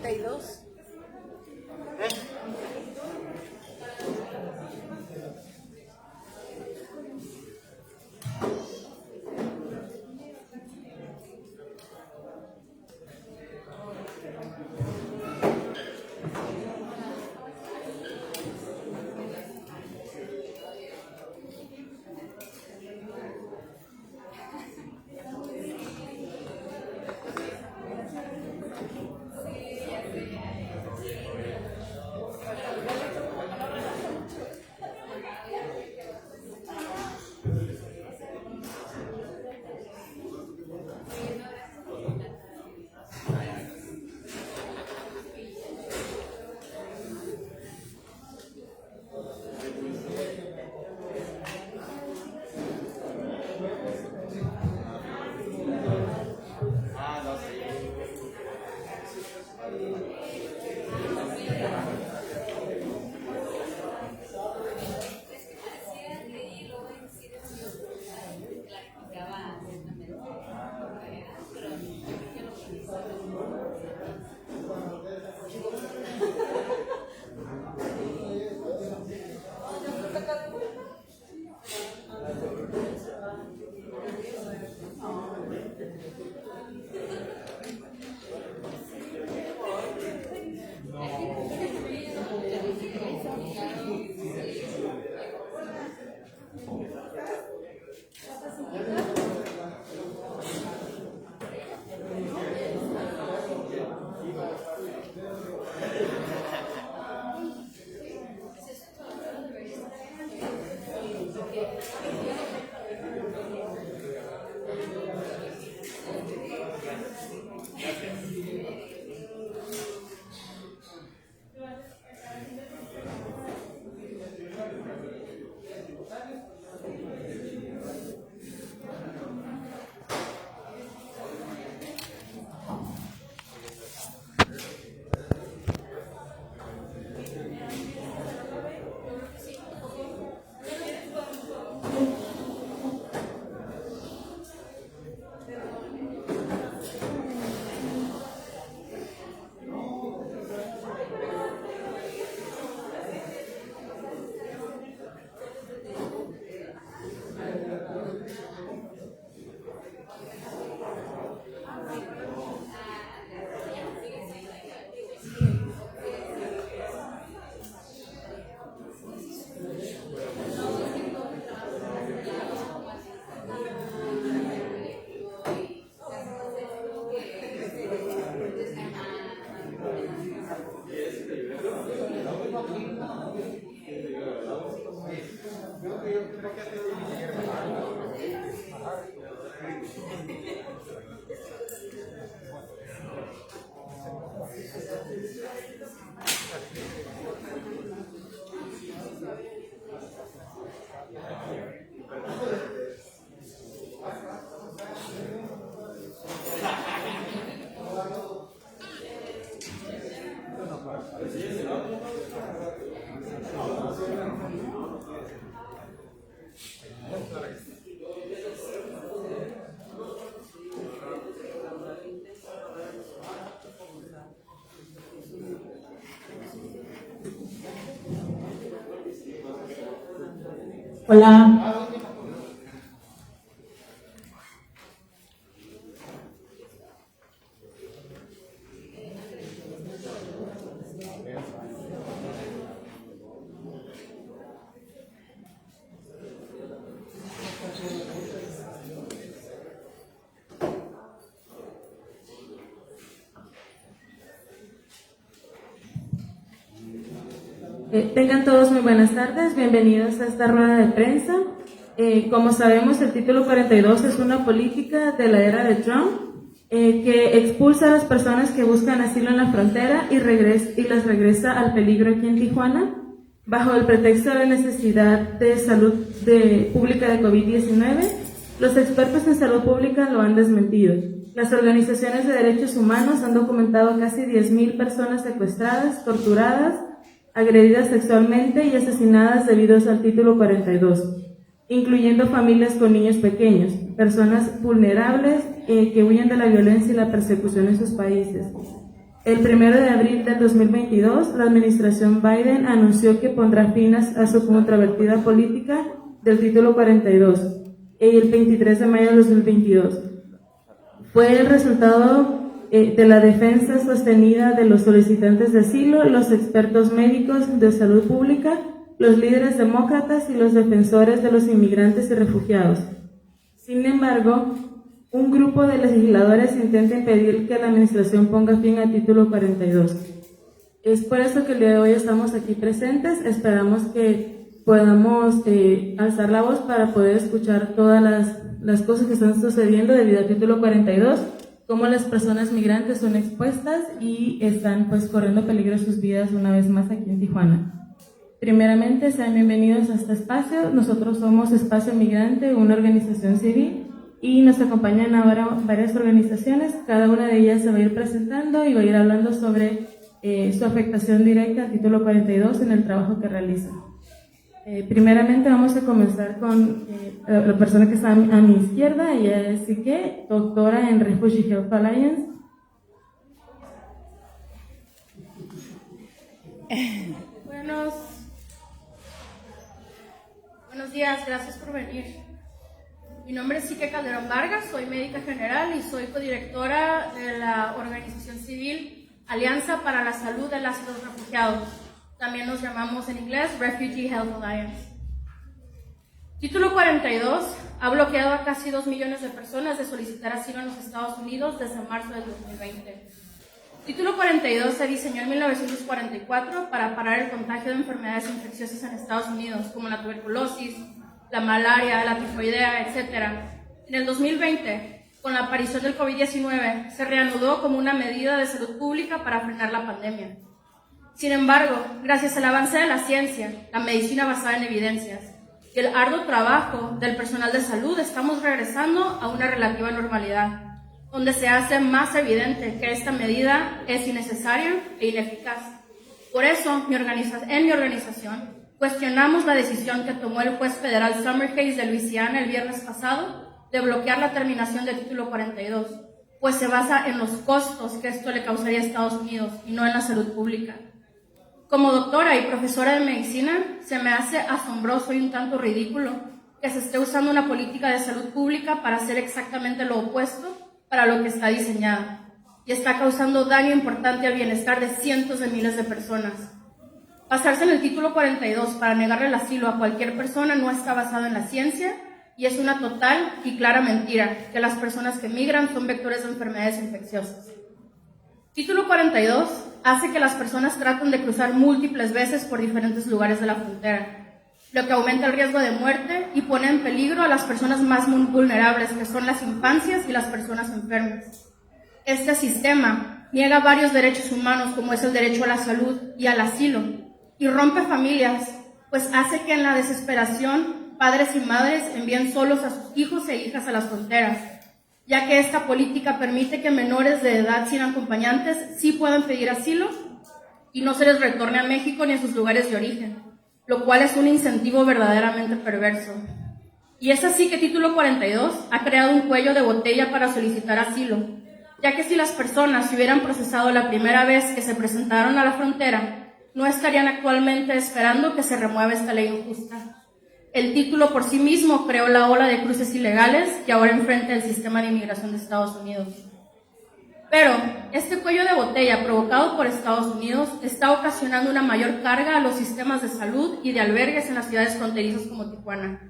42. Hola. Tengan todos muy buenas tardes, bienvenidos a esta rueda de prensa. Como sabemos, el título 42 es una política de la era de Trump que expulsa a las personas que buscan asilo en la frontera y las regresa al peligro aquí en Tijuana, bajo el pretexto de la necesidad de salud pública de COVID-19. Los expertos en salud pública lo han desmentido. Las organizaciones de derechos humanos han documentado casi 10,000 personas secuestradas, torturadas, agredidas sexualmente y asesinadas debido al título 42, incluyendo familias con niños pequeños, personas vulnerables que huyen de la violencia y la persecución en sus países. El 1 de abril del 2022, la administración Biden anunció que pondrá fin a su controvertida política del título 42, el 23 de mayo de 2022. Fue el resultado de la defensa sostenida de los solicitantes de asilo, los expertos médicos de salud pública, los líderes demócratas y los defensores de los inmigrantes y refugiados. Sin embargo, un grupo de legisladores intenta impedir que la administración ponga fin al título 42. Es por eso que el día de hoy estamos aquí presentes. Esperamos que podamos alzar la voz para poder escuchar todas las cosas que están sucediendo debido al título 42, cómo las personas migrantes son expuestas y están pues corriendo peligro sus vidas una vez más aquí en Tijuana. Primeramente, sean bienvenidos a este espacio. Nosotros somos Espacio Migrante, una organización civil, y nos acompañan ahora varias organizaciones. Cada una de ellas se va a ir presentando y va a ir hablando sobre su afectación directa al título 42 en el trabajo que realizan. Primeramente vamos a comenzar con la persona que está a mi izquierda. Ella es Sique, doctora en Refugee Health Alliance. Buenos días, gracias por venir. Mi nombre es Sique Calderón Vargas, soy médica general y soy codirectora de la organización civil Alianza para la Salud de las y los Refugiados. También nos llamamos en inglés Refugee Health Alliance. Título 42 ha bloqueado a casi 2 millones de personas de solicitar asilo en los Estados Unidos desde marzo del 2020. Título 42 se diseñó en 1944 para parar el contagio de enfermedades infecciosas en Estados Unidos, como la tuberculosis, la malaria, la tifoidea, etc. En el 2020, con la aparición del COVID-19, se reanudó como una medida de salud pública para frenar la pandemia. Sin embargo, gracias al avance de la ciencia, la medicina basada en evidencias y el arduo trabajo del personal de salud, estamos regresando a una relativa normalidad, donde se hace más evidente que esta medida es innecesaria e ineficaz. Por eso, en mi organización, cuestionamos la decisión que tomó el juez federal Summercase de Luisiana el viernes pasado de bloquear la terminación del título 42, pues se basa en los costos que esto le causaría a Estados Unidos y no en la salud pública. Como doctora y profesora de medicina, se me hace asombroso y un tanto ridículo que se esté usando una política de salud pública para hacer exactamente lo opuesto para lo que está diseñada, y está causando daño importante al bienestar de cientos de miles de personas. Basarse en el título 42 para negarle el asilo a cualquier persona no está basado en la ciencia y es una total y clara mentira que las personas que migran son vectores de enfermedades infecciosas. Título 42 hace que las personas traten de cruzar múltiples veces por diferentes lugares de la frontera, lo que aumenta el riesgo de muerte y pone en peligro a las personas más vulnerables, que son las infancias y las personas enfermas. Este sistema niega varios derechos humanos, como es el derecho a la salud y al asilo, y rompe familias, pues hace que en la desesperación padres y madres envíen solos a sus hijos e hijas a las fronteras, ya que esta política permite que menores de edad sin acompañantes sí puedan pedir asilo y no se les retorne a México ni a sus lugares de origen, lo cual es un incentivo verdaderamente perverso. Y es así que Título 42 ha creado un cuello de botella para solicitar asilo, ya que si las personas se hubieran procesado la primera vez que se presentaron a la frontera, no estarían actualmente esperando que se remueva esta ley injusta. El título por sí mismo creó la ola de cruces ilegales que ahora enfrenta el sistema de inmigración de Estados Unidos. Pero este cuello de botella provocado por Estados Unidos está ocasionando una mayor carga a los sistemas de salud y de albergues en las ciudades fronterizas como Tijuana.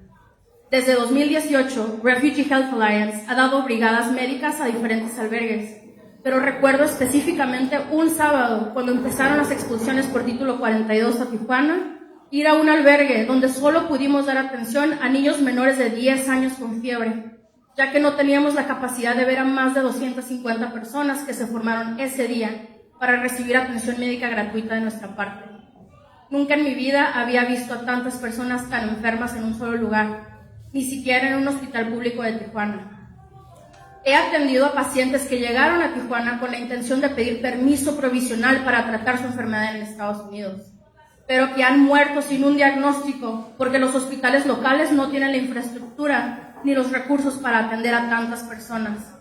Desde 2018, Refugee Health Alliance ha dado brigadas médicas a diferentes albergues, pero recuerdo específicamente un sábado, cuando empezaron las expulsiones por título 42 a Tijuana, ir a un albergue donde solo pudimos dar atención a niños menores de 10 años con fiebre, ya que no teníamos la capacidad de ver a más de 250 personas que se formaron ese día para recibir atención médica gratuita de nuestra parte. Nunca en mi vida había visto a tantas personas tan enfermas en un solo lugar, ni siquiera en un hospital público de Tijuana. He atendido a pacientes que llegaron a Tijuana con la intención de pedir permiso provisional para tratar su enfermedad en Estados Unidos, pero que han muerto sin un diagnóstico porque los hospitales locales no tienen la infraestructura ni los recursos para atender a tantas personas.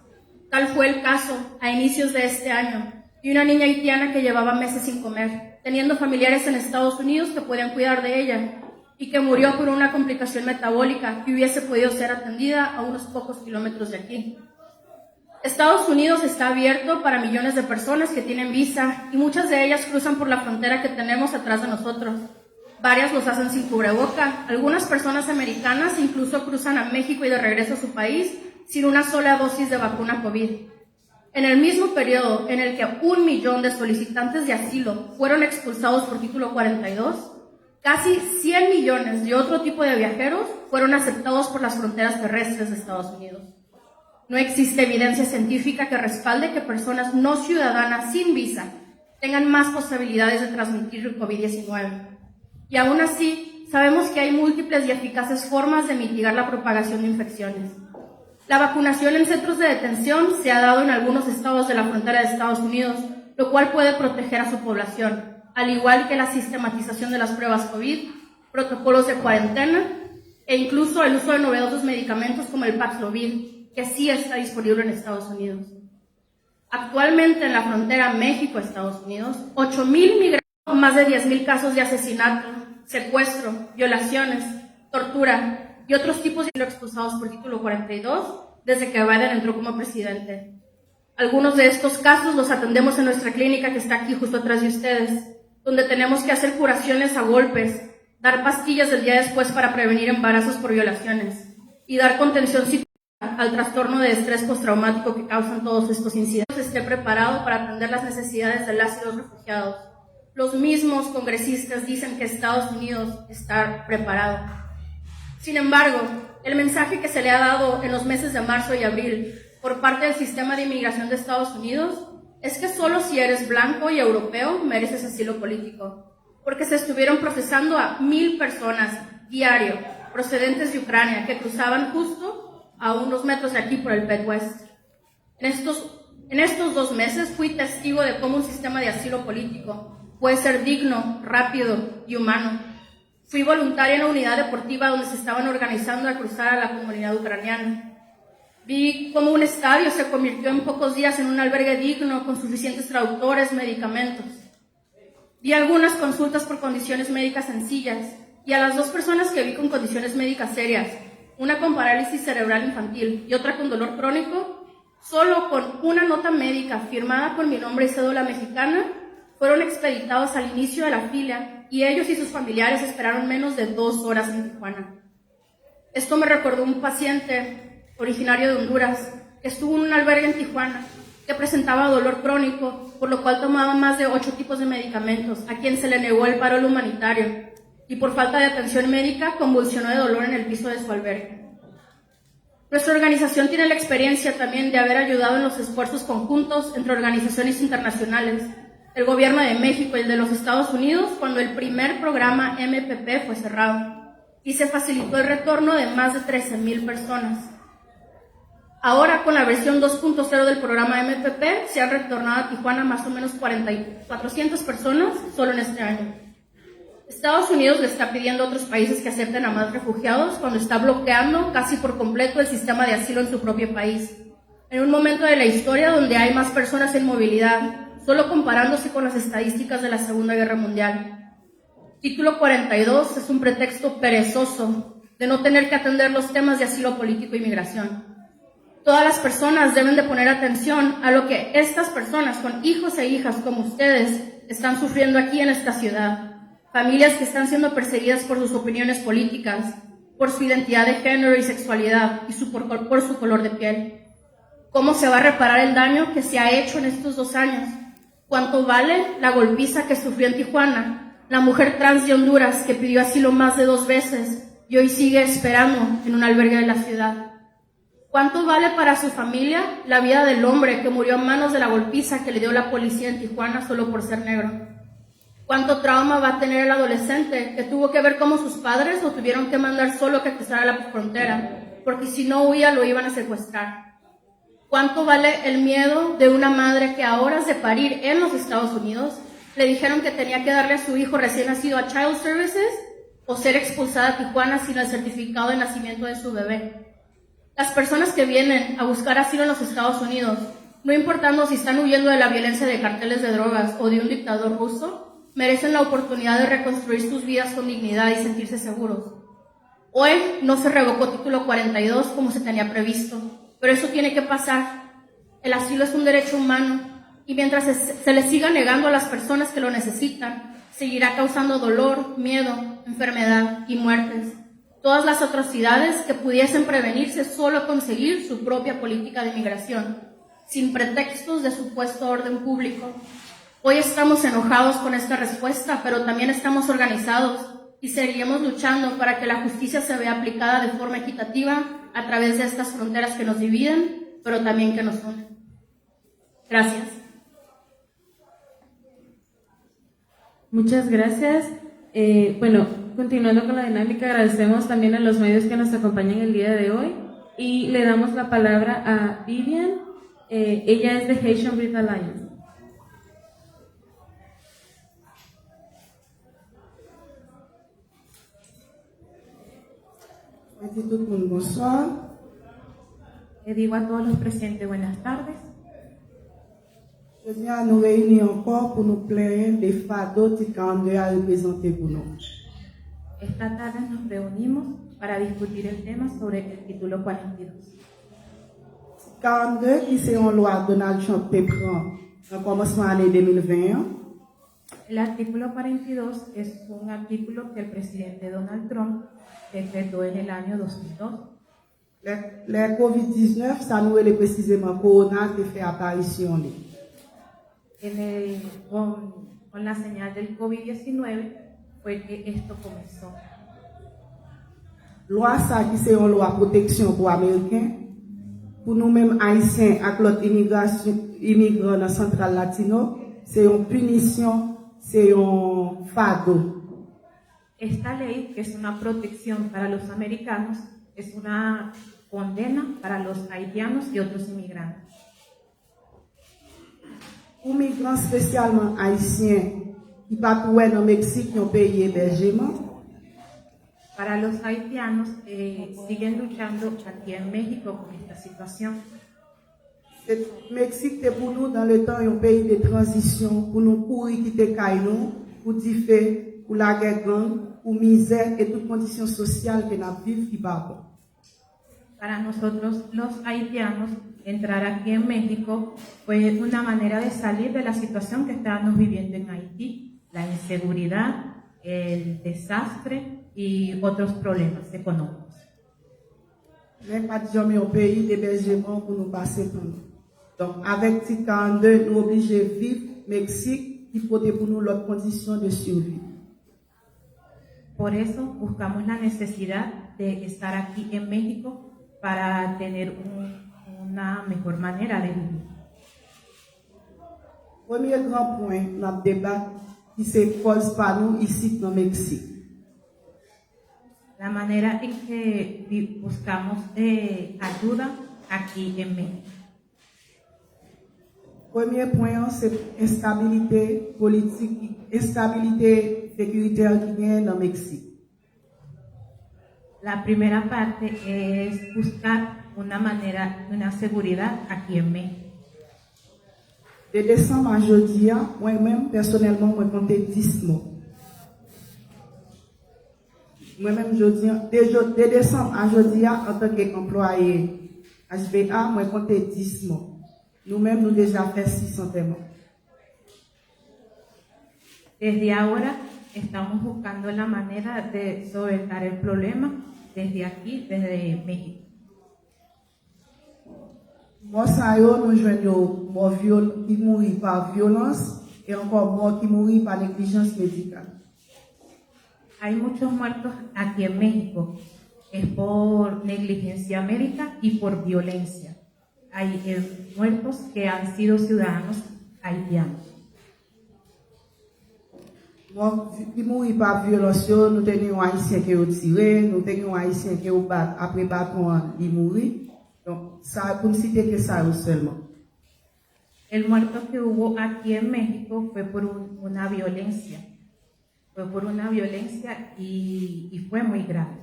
Tal fue el caso a inicios de este año, y una niña haitiana que llevaba meses sin comer, teniendo familiares en Estados Unidos que podían cuidar de ella y que murió por una complicación metabólica que hubiese podido ser atendida a unos pocos kilómetros de aquí. Estados Unidos está abierto para millones de personas que tienen visa y muchas de ellas cruzan por la frontera que tenemos atrás de nosotros. Varias los hacen sin cubreboca. Algunas personas americanas incluso cruzan a México y de regreso a su país sin una sola dosis de vacuna COVID. En el mismo periodo en el que 1 millón de solicitantes de asilo fueron expulsados por Título 42, casi 100 millones de otro tipo de viajeros fueron aceptados por las fronteras terrestres de Estados Unidos. No existe evidencia científica que respalde que personas no ciudadanas sin visa tengan más posibilidades de transmitir el COVID-19. Y aún así, sabemos que hay múltiples y eficaces formas de mitigar la propagación de infecciones. La vacunación en centros de detención se ha dado en algunos estados de la frontera de Estados Unidos, lo cual puede proteger a su población, al igual que la sistematización de las pruebas COVID, protocolos de cuarentena e incluso el uso de novedosos medicamentos como el Paxlovid, que sí está disponible en Estados Unidos. Actualmente en la frontera México-Estados Unidos, 8,000 migrantes, más de 10,000 casos de asesinato, secuestro, violaciones, tortura y otros tipos de expulsados por Título 42 desde que Biden entró como presidente. Algunos de estos casos los atendemos en nuestra clínica que está aquí justo atrás de ustedes, donde tenemos que hacer curaciones a golpes, dar pastillas el día después para prevenir embarazos por violaciones y dar contención psicológica al trastorno de estrés postraumático que causan todos estos incidentes. Esté preparado para atender las necesidades de las y los refugiados. Los mismos congresistas dicen que Estados Unidos está preparado. Sin embargo, el mensaje que se le ha dado en los meses de marzo y abril por parte del sistema de inmigración de Estados Unidos es que solo si eres blanco y europeo mereces asilo político, porque se estuvieron procesando a 1,000 personas diario procedentes de Ucrania que cruzaban justo a unos metros de aquí por el Pet West. En estos 2 meses fui testigo de cómo un sistema de asilo político puede ser digno, rápido y humano. Fui voluntaria en la unidad deportiva donde se estaban organizando a cruzar a la comunidad ucraniana. Vi cómo un estadio se convirtió en pocos días en un albergue digno con suficientes traductores, medicamentos. Vi algunas consultas por condiciones médicas sencillas y a las 2 personas que vi con condiciones médicas serias, una con parálisis cerebral infantil y otra con dolor crónico, solo con una nota médica firmada con mi nombre y cédula mexicana, fueron expeditados al inicio de la fila y ellos y sus familiares esperaron menos de 2 horas en Tijuana. Esto me recordó un paciente originario de Honduras que estuvo en un albergue en Tijuana que presentaba dolor crónico, por lo cual tomaba más de 8 tipos de medicamentos, a quien se le negó el paro humanitario y por falta de atención médica convulsionó de dolor en el piso de su albergue. Nuestra organización tiene la experiencia también de haber ayudado en los esfuerzos conjuntos entre organizaciones internacionales, el gobierno de México y el de los Estados Unidos, cuando el primer programa MPP fue cerrado y se facilitó el retorno de más de 13,000 personas. Ahora, con la versión 2.0 del programa MPP, se han retornado a Tijuana más o menos 400 personas solo en este año. Estados Unidos le está pidiendo a otros países que acepten a más refugiados cuando está bloqueando casi por completo el sistema de asilo en su propio país, en un momento de la historia donde hay más personas en movilidad, solo comparándose con las estadísticas de la Segunda Guerra Mundial. Título 42 es un pretexto perezoso de no tener que atender los temas de asilo político y migración. Todas las personas deben de poner atención a lo que estas personas con hijos e hijas como ustedes están sufriendo aquí en esta ciudad. Familias que están siendo perseguidas por sus opiniones políticas, por su identidad de género y sexualidad y por su color de piel. ¿Cómo se va a reparar el daño que se ha hecho en estos 2 años? ¿Cuánto vale la golpiza que sufrió en Tijuana la mujer trans de Honduras que pidió asilo más de 2 veces y hoy sigue esperando en un albergue de la ciudad? ¿Cuánto vale para su familia la vida del hombre que murió a manos de la golpiza que le dio la policía en Tijuana solo por ser negro? ¿Cuánto trauma va a tener el adolescente que tuvo que ver cómo sus padres lo tuvieron que mandar solo que cruzara la frontera, porque si no huía lo iban a secuestrar? ¿Cuánto vale el miedo de una madre que a horas de parir en los Estados Unidos le dijeron que tenía que darle a su hijo recién nacido a Child Services o ser expulsada a Tijuana sin el certificado de nacimiento de su bebé? Las personas que vienen a buscar asilo en los Estados Unidos no importando si están huyendo de la violencia de carteles de drogas o de un dictador ruso, merecen la oportunidad de reconstruir sus vidas con dignidad y sentirse seguros. Hoy no se revocó título 42 como se tenía previsto, pero eso tiene que pasar. El asilo es un derecho humano y mientras se le siga negando a las personas que lo necesitan, seguirá causando dolor, miedo, enfermedad y muertes. Todas las atrocidades que pudiesen prevenirse solo conseguir su propia política de migración, sin pretextos de supuesto orden público. Hoy estamos enojados con esta respuesta, pero también estamos organizados y seguiremos luchando para que la justicia se vea aplicada de forma equitativa a través de estas fronteras que nos dividen, pero también que nos unen. Gracias. Muchas gracias. Continuando con la dinámica, agradecemos también a los medios que nos acompañan el día de hoy y le damos la palabra a Vivian. Ella es de Haitian Breed Alliance. Tout le monde, bonsoir. Le digo a todos los presentes buenas tardes. Je viens à nous réunir encore pour nous plaindre des fardeaux que 42 a représenté pour nous. Esta tarde nos reunimos para discutir el tema sobre el título 42. 42 qui c'est une loi Donald Trump te prend en commencement l'année 2021. El artículo 42 es un artículo que el presidente Donald Trump decretó en el año 2002. Le COVID-19, ça nous est précisément Corona qui fait apparition. Con la señal del COVID-19 fue que esto comenzó. Loi ça qui c'est une loi protection pour Américains, pour nous-mêmes Haïtiens avec l'autre immigrants dans Central Latino, c'est une punition, c'est un fardeau. Esta ley, que es una protección para los americanos, es una condena para los haitianos y otros inmigrantes. Pour migrants spécialement haïtiens qui pas trouver dans Mexique un pays hébergement. Para los haitianos siguen luchando aquí en México con esta situación. Mexique est pour nous dans le temps un pays de transition pour nous courir quitter Caïnou pour diffé pour la guerre gang pour misère et toutes conditions sociales que nous vivons qui pas bon. Para nosotros los haitianos, entrar aquí en México fue una manera de salir de la situación que estábamos viviendo en Haití, la inseguridad, el desastre y otros problemas económicos. Mais pas jamais un pays d'hébergement pour nous passer par nous. Donc avec TIC 42, nous obligés de vivre Mexique qui porte pour nous l'autre condition de survie. Por eso buscamos la necesidad de estar aquí en México para tener una mejor manera de vivir. Premier grand point, notre débat qui se pose par nous ici dans le Mexique. La manera en que buscamos ayuda aquí en México. Premier point, c'est instabilité politique, instabilité sécuritaire qui vient dans le Mexique. La primera parte es buscar una seguridad aquí en México. De décembre à jeudi, moi-même, personnellement, je compte 10 mots. Moi-même, de décembre à jeudi, en tant qu'employé HBA, moi, compte 10 mots. Nous-mêmes, nous déjà fait 600 mots. Desde ahora estamos buscando la manera de solventar el problema desde aquí, desde México. Moi, ça y est, nous joignons morts qui mourent par violence et encore morts qui mourent par négligence médicale. Hay muchos muertos aquí en México, es por negligencia médica y por violencia. Hay muertos que han sido ciudadanos haitianos. Qui mourent par violence, nous tenons un haïtien qui est tiré, nous tenons un haïtien qui est après bâton, il mourit. Donc, ça, pour citer que ça seulement. El muerto que hubo aquí en México fue por una violencia. Fue por una violencia y fue muy grave.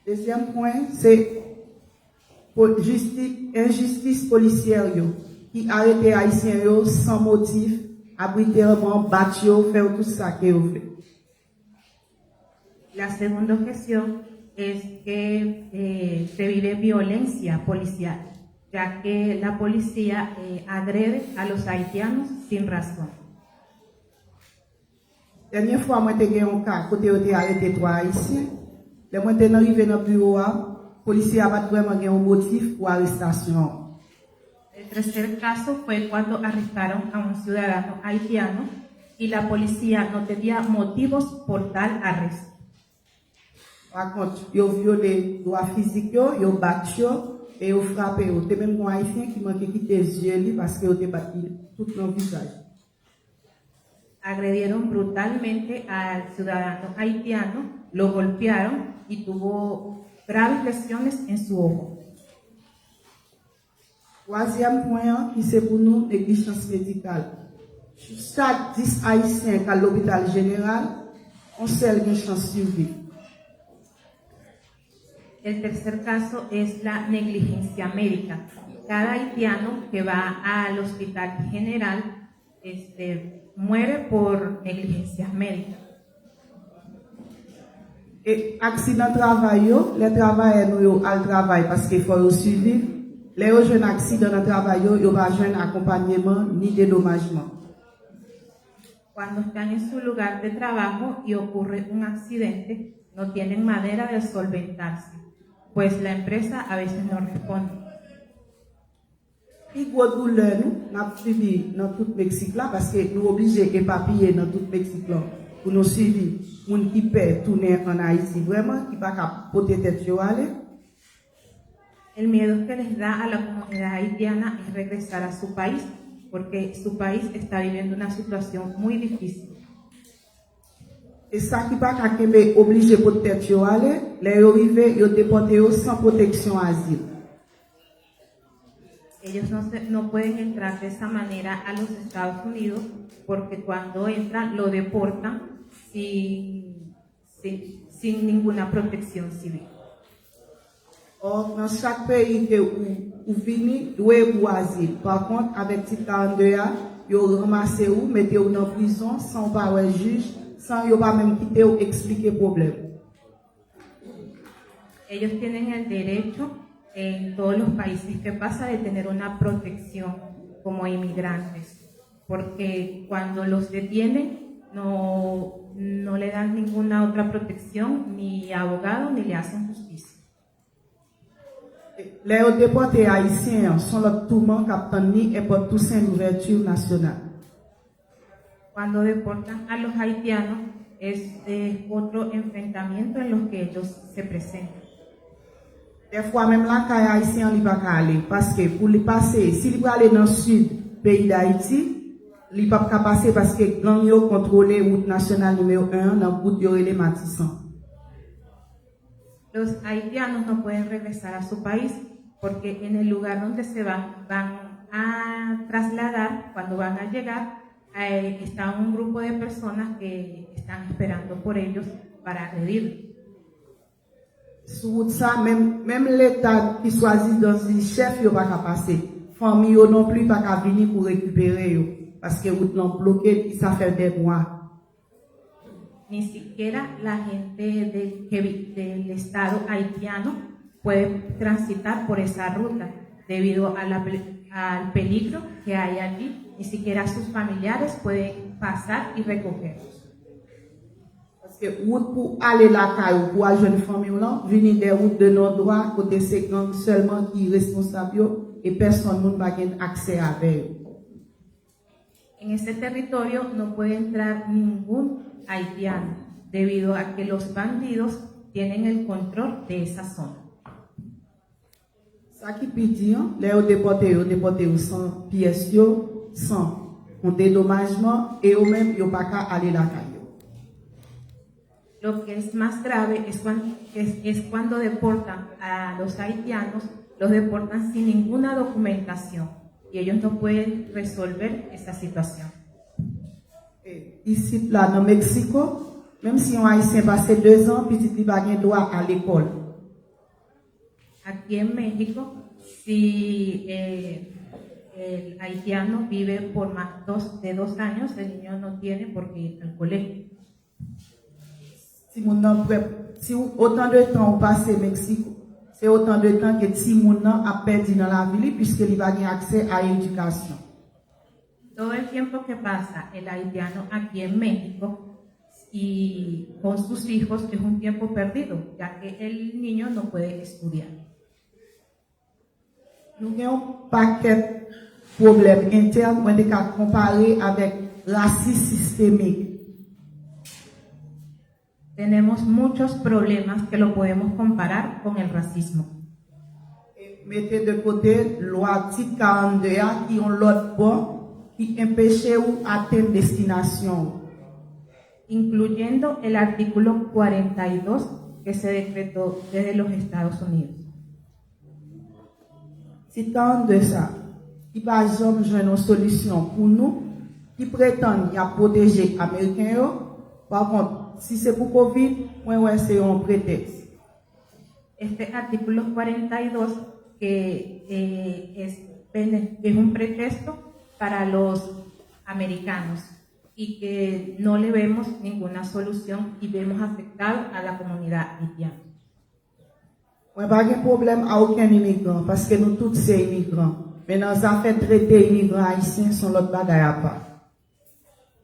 Deuxième point, c'est injustice policière yo, qui arrête haïtien yo sans motif, arbitrairement battu yo, faire tout ça que yo fait. La segunda objeción es que se vive violencia policial, ya que la policía agrede a los haitianos sin razón. Dernière fois, moi, j'ai un cas, côté où j'ai arrêté 3 haïtiens. Les moi, j'ai arrivé dans le bureau, le policier n'a pas vraiment un motif pour l'arrestation. El tercer caso fue cuando arrestaron a un ciudadano haitiano y la policía no tenía motivos por tal arresto. Par contre, ils ont violé les droits physiques, ils ont battu et ils ont frappé. C'est même un haïtien qui m'a quitté les yeux parce qu'ils ont battu tout le visage. Agredieron brutalmente al ciudadano haitiano, lo golpearon y tuvo graves lesiones en su ojo. Troisième point, qui c'est pour nous, négligence médicale. Chaque 10 haïtiens qui à l'hôpital général, on seul une chance de survivre. El tercer caso es la negligencia médica. Cada haitiano que va al hospital general muere por negligencias médicas. Et accident de travail, les travailleurs nous al travail parce qu'il faut survivre. Les jeunes accidents de travail, ils n'ont pas de accompagnement ni dédommagement. Cuando están en su lugar de trabajo y ocurre un accidente, no tienen manera de solventarse, pues la empresa a veces no responde. Et gros douleur, nous avons suivi dans tout le Mexique là parce que nous sommes obligés d'éparpiller dans tout le Mexique là pour nous suivre. Les gens qui peuvent tourner en Haïti, vraiment, qui ne peuvent pas porter tête sur aller. El miedo que les da a la comunidad haitiana es regresar a su país, porque su país está viviendo una situación muy difícil. Et ça qui ne peuvent pas obligé de porter tête sur aller, les arrivés, ils sont déportés sans protection asile. Ellos no pueden entrar de esa manera a los Estados Unidos porque cuando entran lo deportan sin ninguna protección civil. Or, dans chaque pays que vous venez, vous avez pour asile. Par contre, avec petit 42, vous ramassez ou mettez vous dans prison sans pas un juge, sans vous pas même quitter ou expliquer le problème. Ellos tienen el derecho en todos los países que pasa de tener una protección como inmigrantes, porque cuando los detienen no le dan ninguna otra protección, ni abogado, ni le hacen justicia. Les déportés haïtiens sont le tourment capitaine et pour tous une ouverture nationale. Cuando deportan a los haitianos es otro enfrentamiento en los que ellos se presentan. Des fois, même la caille haïtien, il ne va pas aller. Parce que pour les passer, s'il va aller dans le sud, pays d'Haïti, il ne va pas passer parce que gang yo contrôle route nationale numéro 1 dans route de les Matissan. Los haitianos no pueden regresar a su país porque en el lugar donde se van a trasladar, cuando van a llegar, está un grupo de personas que están esperando por ellos para agredirlos. Sur ça, même l'État qui choisit dans le chef, il ne va pas passer. Famille non plus pas qu'à venir pour récupérer parce que route non bloquée, ça fait des mois. Ni siquiera la gente del Estado haitiano puede transitar por esa ruta debido al peligro que hay allí. Ni siquiera sus familiares pueden pasar y recogerlos. Parce que route pour aller la caille pour la jeune famille là, venir des routes de nos droits côté c'est gang seulement qui est responsable et personne ne va avoir accès à eux. En ese territorio no puede entrar ningún haitiano debido a que los bandidos tienen el control de esa zona. Ça qui peut dire, les déportés sans pièces, sans dédommagement et eux-mêmes ils pas qu'à aller la caille. Lo que es más grave es cuando deportan a los haitianos, los deportan sin ninguna documentación y ellos no pueden resolver esa situación. Ici, là, dans le Mexique, même si un haïtien passe 2 ans, petit il va avoir droit à l'école. Aquí en México, Si el haitiano vive por más de 2 años, el niño no tiene por qué ir al colegio. Si autant de temps ou passe au Mexique, c'est autant de temps que si moun nan a perdu dans la ville puisque il va avoir accès à l'éducation. Todo el tiempo que pasa el haitiano aquí en México y con sus hijos es un tiempo perdido, ya que el niño no puede estudiar. Nous avons un paquet de problèmes internes qu'on peut comparer avec racisme systémique. Tenemos muchos problemas que lo podemos comparar con el racismo. Mettez de côté loi type 42 qui ont l'autre bon qui empêche ou atteindre destination. Incluyendo el artículo 42 que se decretó desde los Estados Unidos. Si tant de ça, il va jamais jouer une solution pour nous qui prétendent y a protéger les Américains. Par contre, si c'est pour Covid, ouais, c'est un prétexte. Este artículo 42 que es un pretexto para los americanos y que no le vemos ninguna solución y vemos afectado a la comunidad haitiana. On pas de problème à aucun immigrant parce que nous tous sommes immigrants. Mais dans les affaires traiter immigrants haïtiens sont l'autre bagaille à part.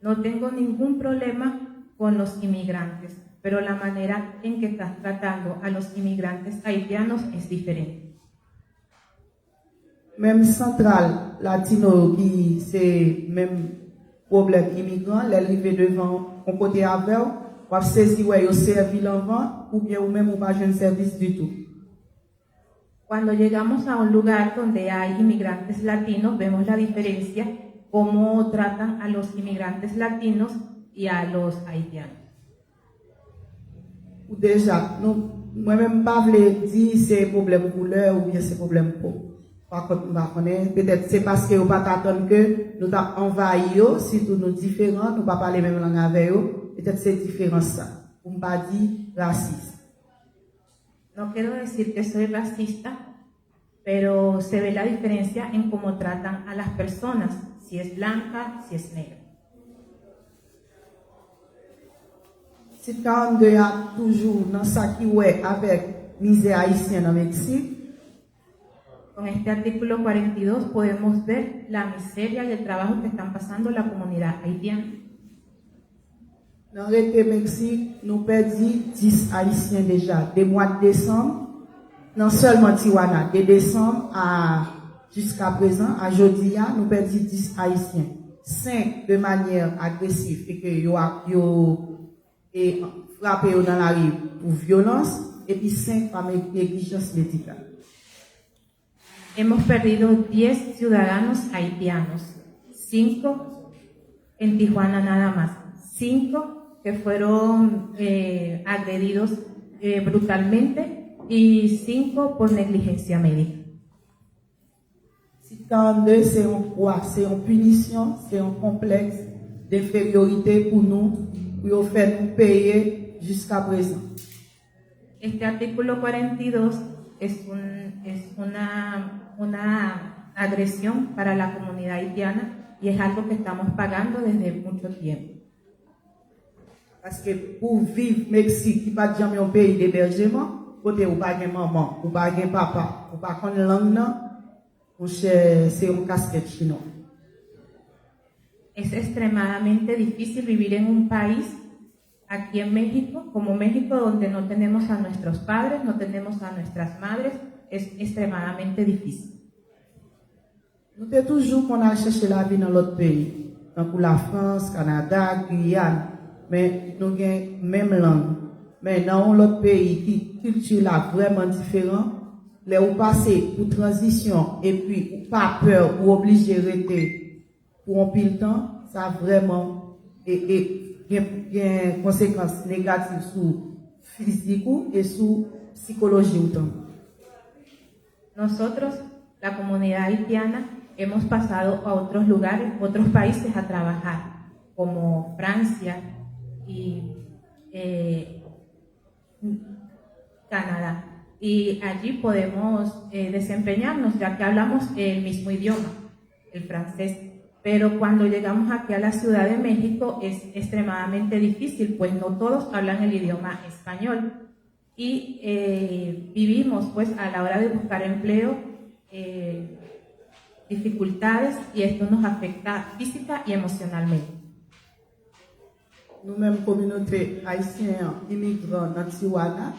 No tengo ningún problema con los inmigrantes, pero la manera en que estás tratando a los inmigrantes haitianos es diferente. Même central latino qui c'est même problème immigrant, l'arrivée devant on côté avec ou a saisi ouais au servi l'enfant ou bien ou même ou pas un service du tout. Cuando llegamos a un lugar donde hay inmigrantes latinos, vemos la diferencia cómo tratan a los inmigrantes latinos y a los haitianos. Ou déjà, moi-même pas voulais dire c'est problème couleur ou bien c'est problème peau. Par contre, peut-être c'est parce que vous pas attendre que nous avons envahi, si tous nous différents, nous pas parler même langue avec eux, peut-être c'est différent ça. Pour ne pas dire raciste. No quiero decir que soy racista, pero se ve la diferencia en cómo tratan a las personas, si es blanca, si es negra. Si 42 a toujours dans ça qui ouais avec misère haïtienne au Mexique. Con este artículo 42 podemos ver la miseria y el trabajo que están pasando la comunidad haitiana. Dans le Mexique, nous perdons 10 Haïtiens déjà. Des mois de décembre, non seulement Tijuana, de décembre jusqu'à présent, à jeudi, nous perdons 10 Haïtiens. 5 de manière agressive et que yo frappé dans la rue pour violence et puis 5 par négligence médicale. Hemos perdido 10 ciudadanos haitianos, 5 en Tijuana nada más, 5 que fueron agredidos brutalmente y 5 por negligencia médica. Si 42, c'est un poids, c'est une punition, c'est un complexe d'infériorité pour nous, pour faire nous payer jusqu'à présent. Este artículo 42 es una agresión para la comunidad haitiana y es algo que estamos pagando desde mucho tiempo. Parce que pour vivre au Mexique, qui n'est pas jamais un pays d'hébergement, côté ou pas de maman, ou pas de papa, ou pas de langue, c'est un casquette chinois. Es extremadamente difícil vivir en un país, aquí en México, como México, donde no tenemos a nuestros padres, no tenemos a nuestras madres, es extremadamente difícil. Nous avons toujours qu'on a cherché la vie dans l'autre pays, donc la France, Canada, Guyane, mais nous avons même langue. Mais dans l'autre pays, qui culture là vraiment différent, les ou passer pour transition et puis ou pas peur ou obligé de rester pour un pile temps, ça vraiment et une conséquence négative sur physique et sur psychologie autant. Nosotros, la comunidad haitiana, hemos pasado a otros lugares, otros países a trabajar, como Francia y Canadá. y allí podemos desempeñarnos, ya que hablamos el mismo idioma, el francés. Pero cuando llegamos aquí a la Ciudad de México es extremadamente difícil, pues no todos hablan el idioma español. Y vivimos, pues, a la hora de buscar empleo, dificultades, y esto nos afecta física y emocionalmente. Nous-mêmes, communauté haïtienne, immigrants dans Tijuana,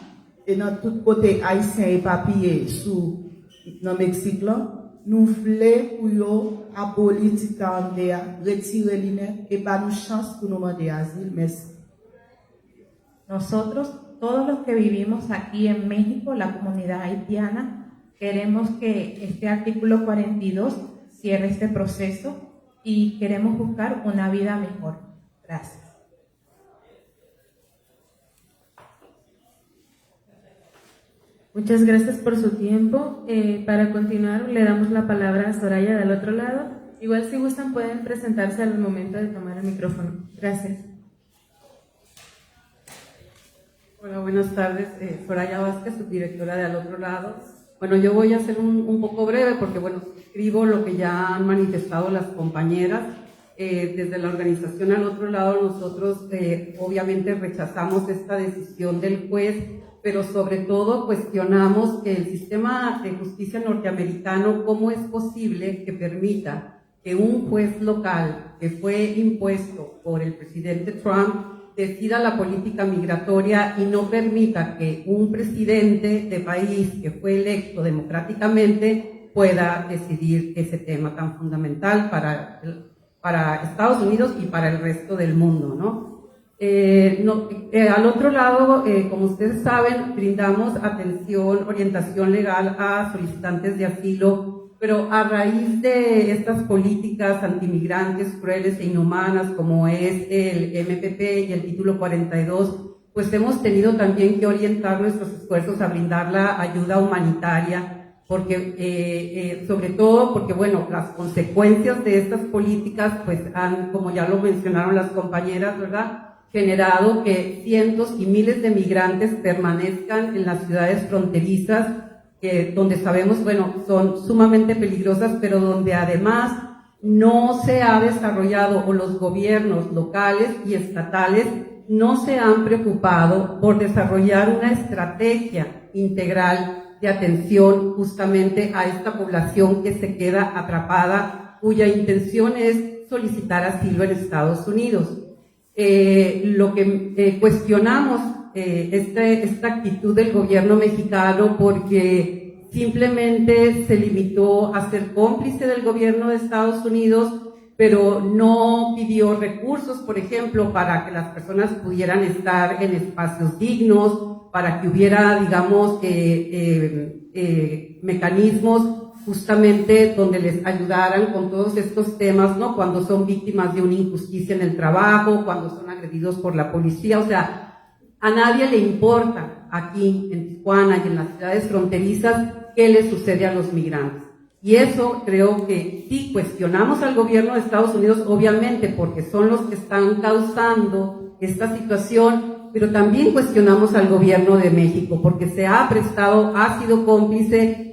et dans tout côté haïtien et papier sous dans Mexique là, nous voulons pour yo abolir Titandea, retirer l'INE et pas nous chance pour nous demander asile. Merci. Nosotros, todos los que vivimos aquí en México, la comunidad haitiana, queremos que este artículo 42 cierre este proceso y queremos buscar una vida mejor. Gracias. Muchas gracias por su tiempo. Para continuar, le damos la palabra a Soraya del otro lado. Igual, si gustan, pueden presentarse al momento de tomar el micrófono. Gracias. Hola, buenas tardes. Soraya Vázquez, subdirectora de Al Otro Lado. Bueno, yo voy a ser un poco breve porque, bueno, escribo lo que ya han manifestado las compañeras. Desde la organización Al Otro Lado, nosotros obviamente rechazamos esta decisión del juez, pero sobre todo cuestionamos que el sistema de justicia norteamericano, ¿cómo es posible que permita que un juez local que fue impuesto por el presidente Trump decida la política migratoria y no permita que un presidente de país que fue electo democráticamente pueda decidir ese tema tan fundamental para Estados Unidos y para el resto del mundo, ¿no? Al otro lado, como ustedes saben, brindamos atención, orientación legal a solicitantes de asilo, pero a raíz de estas políticas antimigrantes crueles e inhumanas como es el MPP y el título 42, pues hemos tenido también que orientar nuestros esfuerzos a brindar la ayuda humanitaria, porque sobre todo porque, bueno, las consecuencias de estas políticas pues han, como ya lo mencionaron las compañeras, ¿verdad?, generado que cientos y miles de migrantes permanezcan en las ciudades fronterizas, donde sabemos, bueno, son sumamente peligrosas, pero donde además no se ha desarrollado, o los gobiernos locales y estatales no se han preocupado por desarrollar una estrategia integral de atención justamente a esta población que se queda atrapada, cuya intención es solicitar asilo en Estados Unidos. Lo que cuestionamos esta actitud del gobierno mexicano, porque simplemente se limitó a ser cómplice del gobierno de Estados Unidos, pero no pidió recursos, por ejemplo, para que las personas pudieran estar en espacios dignos, para que hubiera, digamos, mecanismos justamente donde les ayudaran con todos estos temas, ¿no? Cuando son víctimas de una injusticia en el trabajo, cuando son agredidos por la policía, o sea, a nadie le importa aquí en Tijuana y en las ciudades fronterizas qué le sucede a los migrantes. Y eso creo que sí cuestionamos al gobierno de Estados Unidos, obviamente, porque son los que están causando esta situación, pero también cuestionamos al gobierno de México, porque se ha prestado, ha sido cómplice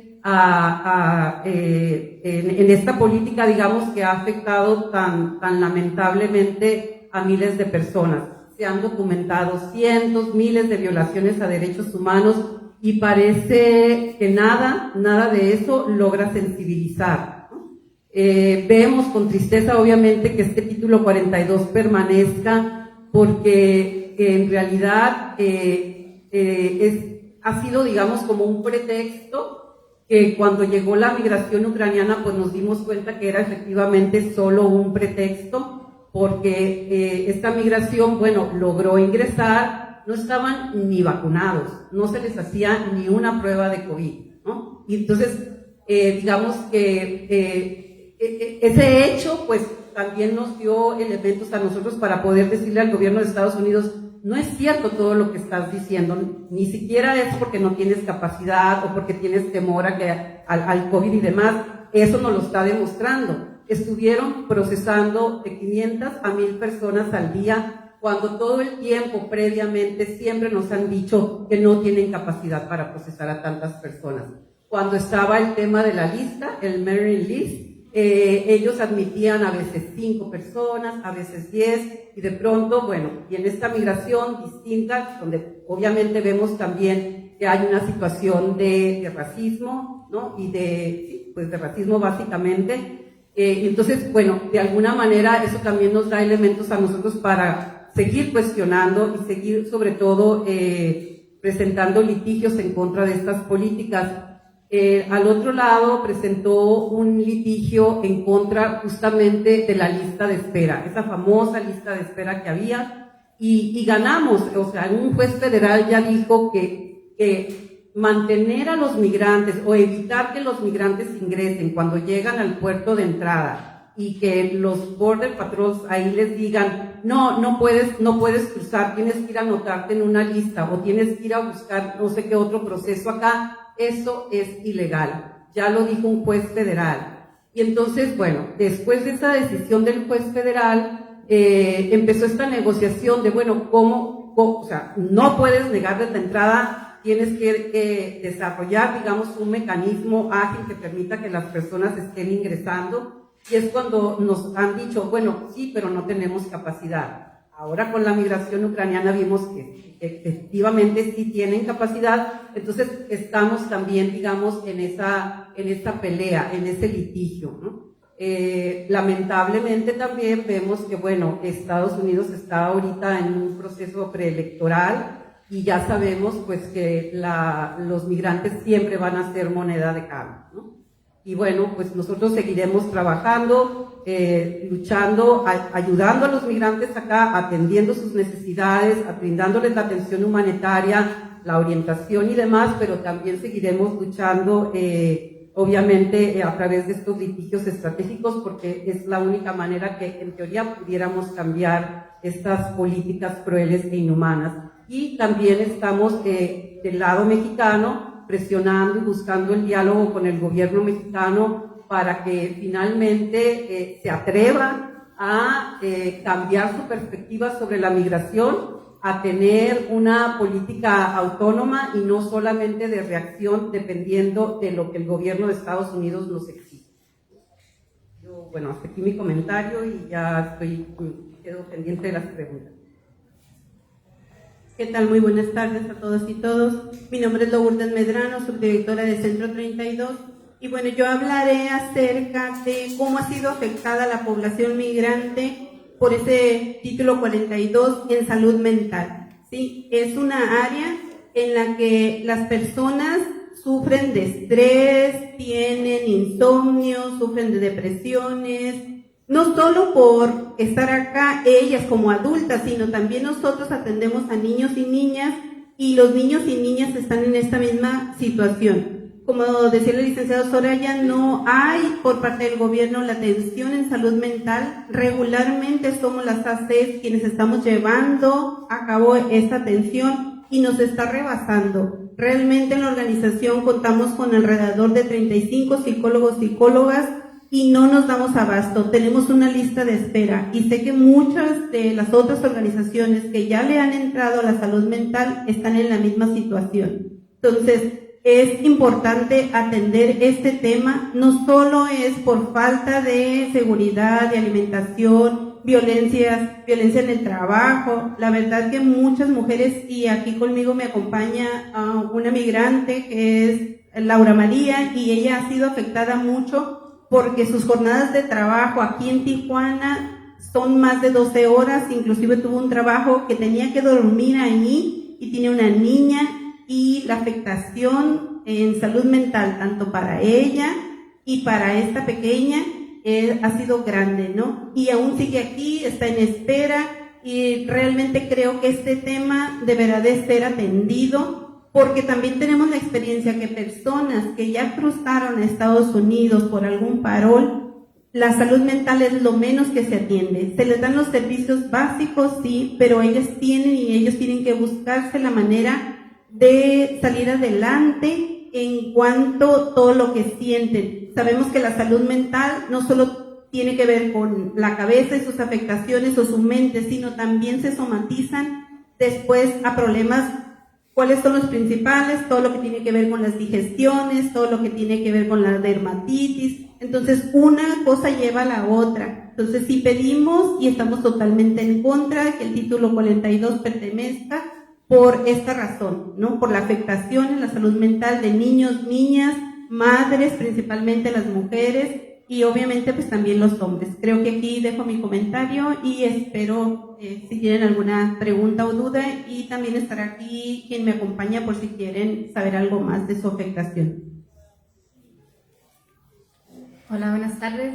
en esta política, digamos, que ha afectado tan lamentablemente a miles de personas. Se han documentado cientos, miles de violaciones a derechos humanos y parece que nada de eso logra sensibilizar, ¿no? Vemos con tristeza, obviamente, que este título 42 permanezca, porque en realidad ha sido, digamos, como un pretexto, que cuando llegó la migración ucraniana, pues nos dimos cuenta que era efectivamente solo un pretexto, porque esta migración, bueno, logró ingresar, no estaban ni vacunados, no se les hacía ni una prueba de COVID, ¿no? Y entonces, digamos que ese hecho, pues también nos dio elementos a nosotros para poder decirle al gobierno de Estados Unidos: no es cierto todo lo que estás diciendo, ni siquiera es porque no tienes capacidad o porque tienes temor al COVID y demás, eso nos lo está demostrando. Estuvieron procesando de 500 a 1000 personas al día cuando todo el tiempo previamente siempre nos han dicho que no tienen capacidad para procesar a tantas personas. Cuando estaba el tema de la lista, el Merit List, ellos admitían a veces 5 personas, a veces 10, y de pronto, bueno, y en esta migración distinta, donde obviamente vemos también que hay una situación de racismo, ¿no? Y de racismo básicamente. Entonces, bueno, de alguna manera eso también nos da elementos a nosotros para seguir cuestionando y seguir, sobre todo, presentando litigios en contra de estas políticas. Al otro lado presentó un litigio en contra justamente de la lista de espera, esa famosa lista de espera que había, y ganamos. O sea, un juez federal ya dijo que mantener a los migrantes o evitar que los migrantes ingresen cuando llegan al puerto de entrada y que los border patrols ahí les digan no puedes cruzar, tienes que ir a anotarte en una lista o tienes que ir a buscar no sé qué otro proceso acá. Eso es ilegal, ya lo dijo un juez federal. Y entonces, bueno, después de esa decisión del juez federal, empezó esta negociación de, bueno, o sea, no puedes negar desde la entrada, tienes que desarrollar, digamos, un mecanismo ágil que permita que las personas estén ingresando. Y es cuando nos han dicho, bueno, sí, pero no tenemos capacidad. Ahora con la migración ucraniana vimos que efectivamente sí tienen capacidad, entonces estamos también, digamos, en esa pelea, en ese litigio, ¿no? Lamentablemente también vemos que, bueno, Estados Unidos está ahorita en un proceso preelectoral y ya sabemos, pues, que los migrantes siempre van a ser moneda de cambio, ¿no? Y bueno, pues nosotros seguiremos trabajando, luchando, ayudando a los migrantes acá, atendiendo sus necesidades, brindándoles la atención humanitaria, la orientación y demás, pero también seguiremos luchando, obviamente, a través de estos litigios estratégicos, porque es la única manera que, en teoría, pudiéramos cambiar estas políticas crueles e inhumanas. Y también estamos del lado mexicano, presionando y buscando el diálogo con el gobierno mexicano para que finalmente se atrevan a cambiar su perspectiva sobre la migración, a tener una política autónoma y no solamente de reacción dependiendo de lo que el gobierno de Estados Unidos nos exige. Yo, bueno, hasta aquí mi comentario y ya quedo pendiente de las preguntas. ¿Qué tal? Muy buenas tardes a todos y todos. Mi nombre es Lourdes Medrano, subdirectora de Centro 32. Y bueno, yo hablaré acerca de cómo ha sido afectada la población migrante por ese título 42 en salud mental. ¿Sí? Es una área en la que las personas sufren de estrés, tienen insomnio, sufren de depresiones, no solo por estar acá ellas como adultas, sino también nosotros atendemos a niños y niñas, y los niños y niñas están en esta misma situación. Como decía la licenciada Soraya, no hay por parte del gobierno la atención en salud mental. Regularmente somos las ACES quienes estamos llevando a cabo esta atención y nos está rebasando. Realmente en la organización contamos con alrededor de 35 psicólogos, psicólogas, y no nos damos abasto, tenemos una lista de espera, y sé que muchas de las otras organizaciones que ya le han entrado a la salud mental están en la misma situación. Entonces, es importante atender este tema, no solo es por falta de seguridad, de alimentación, violencia en el trabajo. La verdad que muchas mujeres, y aquí conmigo me acompaña una migrante que es Laura María, y ella ha sido afectada mucho porque sus jornadas de trabajo aquí en Tijuana son más de 12 horas, inclusive tuvo un trabajo que tenía que dormir ahí y tiene una niña, y la afectación en salud mental, tanto para ella y para esta pequeña, ha sido grande, ¿no? Y aún sigue aquí, está en espera, y realmente creo que este tema deberá de ser atendido, porque también tenemos la experiencia que personas que ya cruzaron a Estados Unidos por algún parol, la salud mental es lo menos que se atiende. Se les dan los servicios básicos, sí, pero ellos tienen que buscarse la manera de salir adelante en cuanto a todo lo que sienten. Sabemos que la salud mental no solo tiene que ver con la cabeza y sus afectaciones o su mente, sino también se somatizan después a problemas. ¿Cuáles son los principales? Todo lo que tiene que ver con las digestiones, todo lo que tiene que ver con la dermatitis. Entonces, una cosa lleva a la otra. Entonces, si pedimos y estamos totalmente en contra de que el título 42 pertenezca por esta razón, ¿no? Por la afectación en la salud mental de niños, niñas, madres, principalmente las mujeres, y obviamente pues también los hombres. Creo que aquí dejo mi comentario y espero si tienen alguna pregunta o duda, y también estará aquí quien me acompaña por si quieren saber algo más de su afectación. Hola, buenas tardes.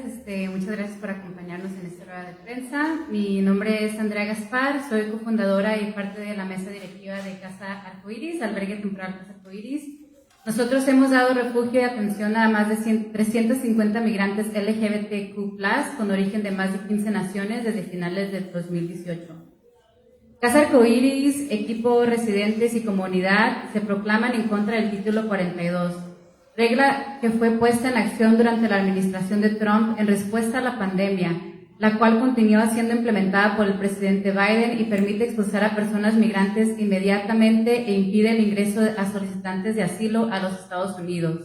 Muchas gracias por acompañarnos en esta rueda de prensa. Mi nombre es Andrea Gaspar, soy cofundadora y parte de la mesa directiva de Casa Arcoiris, albergue temporal Casa Arcoiris. Nosotros hemos dado refugio y atención a más de 350 migrantes LGBTQ+, con origen de más de 15 naciones desde finales del 2018. Casa Arcoiris, equipo, residentes y comunidad se proclaman en contra del título 42, regla que fue puesta en acción durante la administración de Trump en respuesta a la pandemia, la cual continúa siendo implementada por el presidente Biden y permite expulsar a personas migrantes inmediatamente e impide el ingreso a solicitantes de asilo a los Estados Unidos.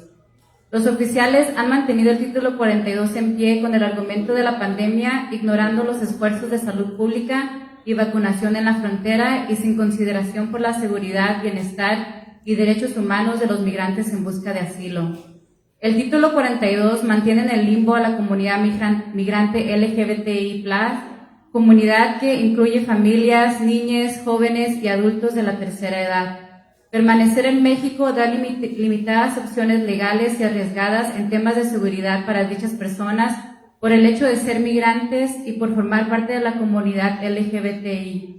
Los oficiales han mantenido el título 42 en pie con el argumento de la pandemia, ignorando los esfuerzos de salud pública y vacunación en la frontera y sin consideración por la seguridad, bienestar y derechos humanos de los migrantes en busca de asilo. El título 42 mantiene en el limbo a la comunidad migrante LGBTI+, comunidad que incluye familias, niñas, jóvenes y adultos de la tercera edad. Permanecer en México da limitadas opciones legales y arriesgadas en temas de seguridad para dichas personas por el hecho de ser migrantes y por formar parte de la comunidad LGBTI.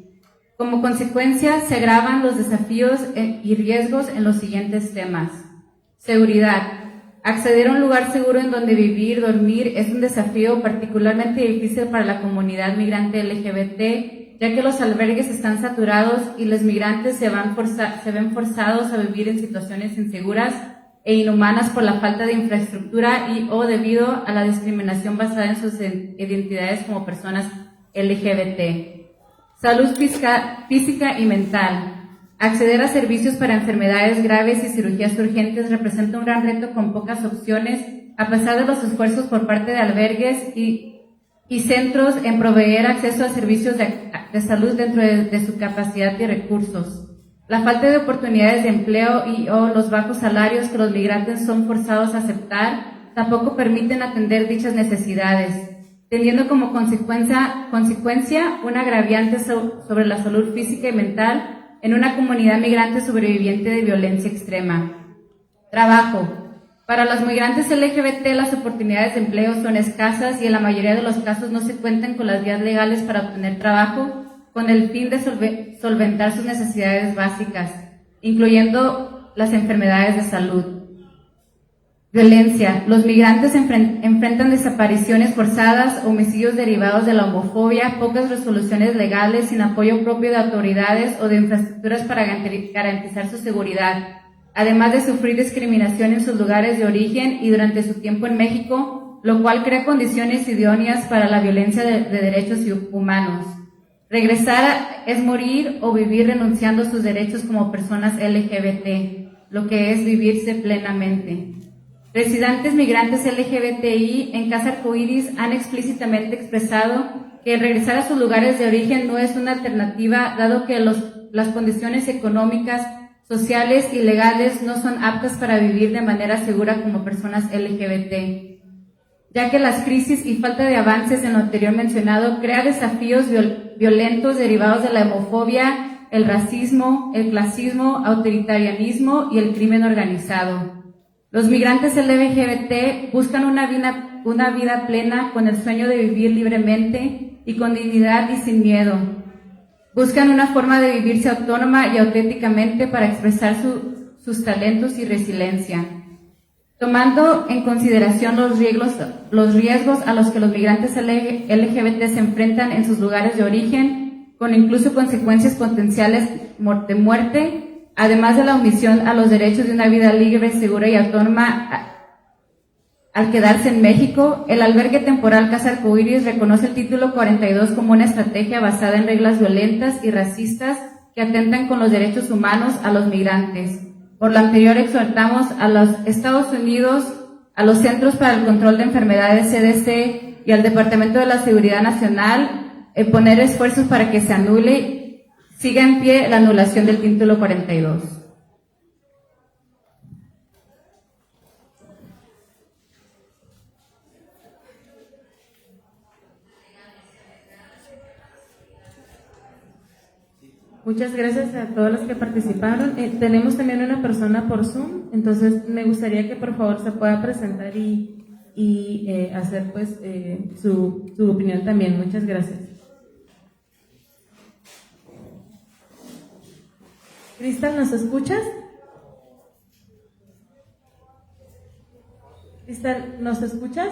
Como consecuencia, se agravan los desafíos y riesgos en los siguientes temas. Seguridad. Acceder a un lugar seguro en donde vivir, dormir, es un desafío particularmente difícil para la comunidad migrante LGBT, ya que los albergues están saturados y los migrantes se ven forzados a vivir en situaciones inseguras e inhumanas por la falta de infraestructura o debido a la discriminación basada en sus identidades como personas LGBT. Salud física y mental. Acceder a servicios para enfermedades graves y cirugías urgentes representa un gran reto con pocas opciones, a pesar de los esfuerzos por parte de albergues y centros en proveer acceso a servicios de salud dentro de su capacidad y recursos. La falta de oportunidades de empleo o los bajos salarios que los migrantes son forzados a aceptar tampoco permiten atender dichas necesidades, teniendo como consecuencia un agraviante sobre la salud física y mental en una comunidad migrante sobreviviente de violencia extrema. Trabajo. Para los migrantes LGBT, las oportunidades de empleo son escasas y en la mayoría de los casos no se cuentan con las vías legales para obtener trabajo con el fin de solventar sus necesidades básicas, incluyendo las enfermedades de salud. Violencia. Los migrantes enfrentan desapariciones forzadas, homicidios derivados de la homofobia, pocas resoluciones legales, sin apoyo propio de autoridades o de infraestructuras para garantizar su seguridad, además de sufrir discriminación en sus lugares de origen y durante su tiempo en México, lo cual crea condiciones idóneas para la violencia de derechos humanos. Regresar es morir o vivir renunciando a sus derechos como personas LGBT, lo que es vivirse plenamente. Residentes migrantes LGBTI en Casa Arcoiris han explícitamente expresado que regresar a sus lugares de origen no es una alternativa, dado que las condiciones económicas, sociales y legales no son aptas para vivir de manera segura como personas LGBT, ya que las crisis y falta de avances en lo anterior mencionado crea desafíos violentos derivados de la homofobia, el racismo, el clasismo, autoritarianismo y el crimen organizado. Los migrantes LGBT buscan una vida plena con el sueño de vivir libremente y con dignidad y sin miedo. Buscan una forma de vivirse autónoma y auténticamente para expresar sus talentos y resiliencia. Tomando en consideración los riesgos a los que los migrantes LGBT se enfrentan en sus lugares de origen, con incluso consecuencias potenciales de muerte, además de la omisión a los derechos de una vida libre, segura y autónoma, Al quedarse en México, el albergue temporal Casa Arcoíris reconoce el título 42 como una estrategia basada en reglas violentas y racistas que atentan con los derechos humanos a los migrantes. Por lo anterior, exhortamos a los Estados Unidos, a los Centros para el Control de Enfermedades CDC y al Departamento de la Seguridad Nacional poner esfuerzos para que se anule, siga en pie la anulación del título 42. Muchas gracias a todos los que participaron. Tenemos también una persona por Zoom, entonces me gustaría que por favor se pueda presentar y hacer pues su opinión también. Muchas gracias. Cristal, ¿nos escuchas? Cristal, ¿nos escuchas?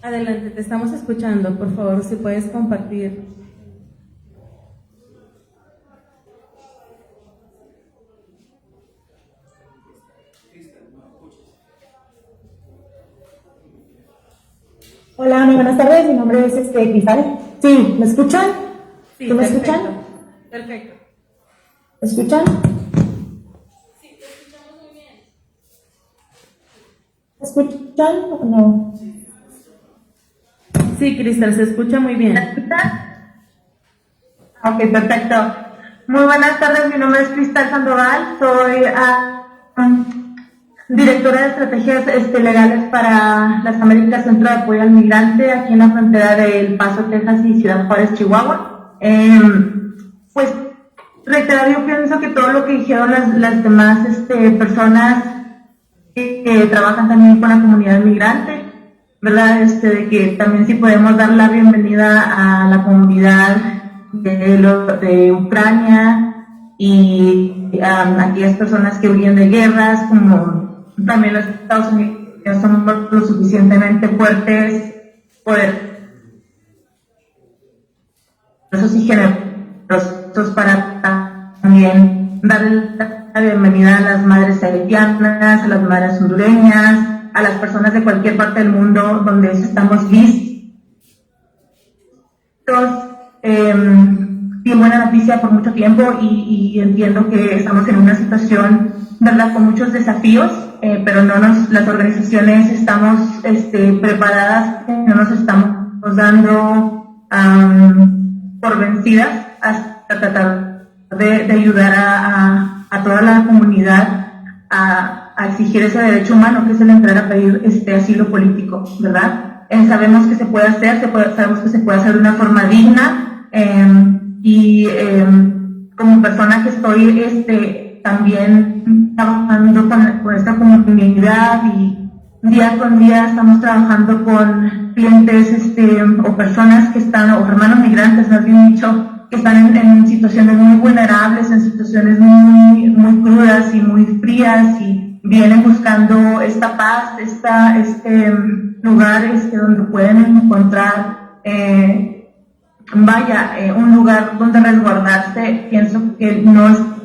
Adelante, te estamos escuchando. Por favor, si puedes compartir. Hola, muy buenas tardes. Mi nombre es Cristal. Sí, ¿me escuchan? Sí, ¿Sí me perfecto. escuchan? Perfecto. ¿Me escuchan? Sí, te escuchamos muy bien. ¿Me escuchan o no? Sí, Cristal, se escucha muy bien. ¿Me escuchan? Ok, perfecto. Muy buenas tardes. Mi nombre es Cristal Sandoval. Soy directora de estrategias legales para las Américas, Centro de Apoyo al Migrante, aquí en la frontera de El Paso, Texas y Ciudad Juárez, Chihuahua. Pues reiterar, yo pienso que todo lo que dijeron las demás personas que trabajan también con la comunidad migrante, ¿verdad? De que también sí podemos dar la bienvenida a la comunidad de Ucrania y a aquellas personas que huyen de guerras, como también los Estados Unidos somos lo suficientemente fuertes, poderosos y generosos para también darle la bienvenida a las madres haitianas, a las madres hondureñas, a las personas de cualquier parte del mundo donde estamos listos. Y buena noticia por mucho tiempo y entiendo que estamos en una situación, ¿verdad?, con muchos desafíos, pero las organizaciones estamos preparadas, no nos estamos dando por vencidas hasta tratar de ayudar a toda la comunidad a exigir ese derecho humano que es el entrar a pedir asilo político, ¿verdad? Sabemos que se puede hacer, sabemos que se puede hacer de una forma digna, como persona que estoy también trabajando con esta comunidad y día con día estamos trabajando con clientes o personas que están, o hermanos migrantes, más bien dicho, que están en situaciones muy vulnerables, en situaciones muy, muy crudas y muy frías y vienen buscando esta paz, lugar donde pueden encontrar un lugar donde resguardarse. Pienso que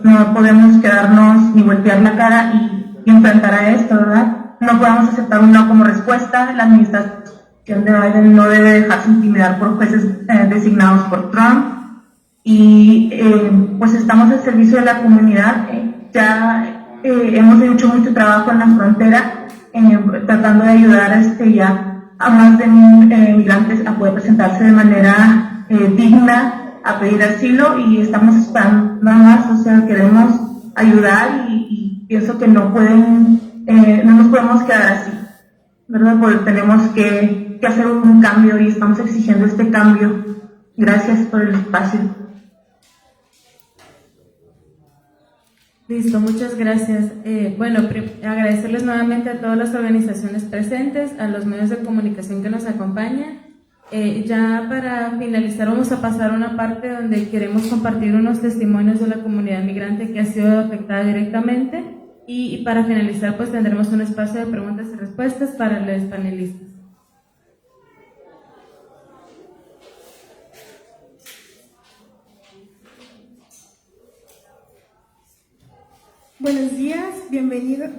no podemos quedarnos ni voltear la cara y enfrentar a esto, ¿verdad? No podemos aceptar un no como respuesta. La administración de Biden no debe dejarse intimidar por jueces designados por Trump y pues estamos al servicio de la comunidad. Hemos hecho mucho trabajo en la frontera tratando de ayudar a más de 1,000 migrantes a poder presentarse de manera digna a pedir asilo y estamos esperando nada más, queremos ayudar y pienso que no nos podemos quedar así, ¿verdad? Porque tenemos que hacer un cambio y estamos exigiendo este cambio. Gracias por el espacio. Listo, muchas gracias. Agradecerles nuevamente a todas las organizaciones presentes, a los medios de comunicación que nos acompañan. Ya para finalizar vamos a pasar a una parte donde queremos compartir unos testimonios de la comunidad migrante que ha sido afectada directamente y para finalizar pues tendremos un espacio de preguntas y respuestas para los panelistas. Buenos días,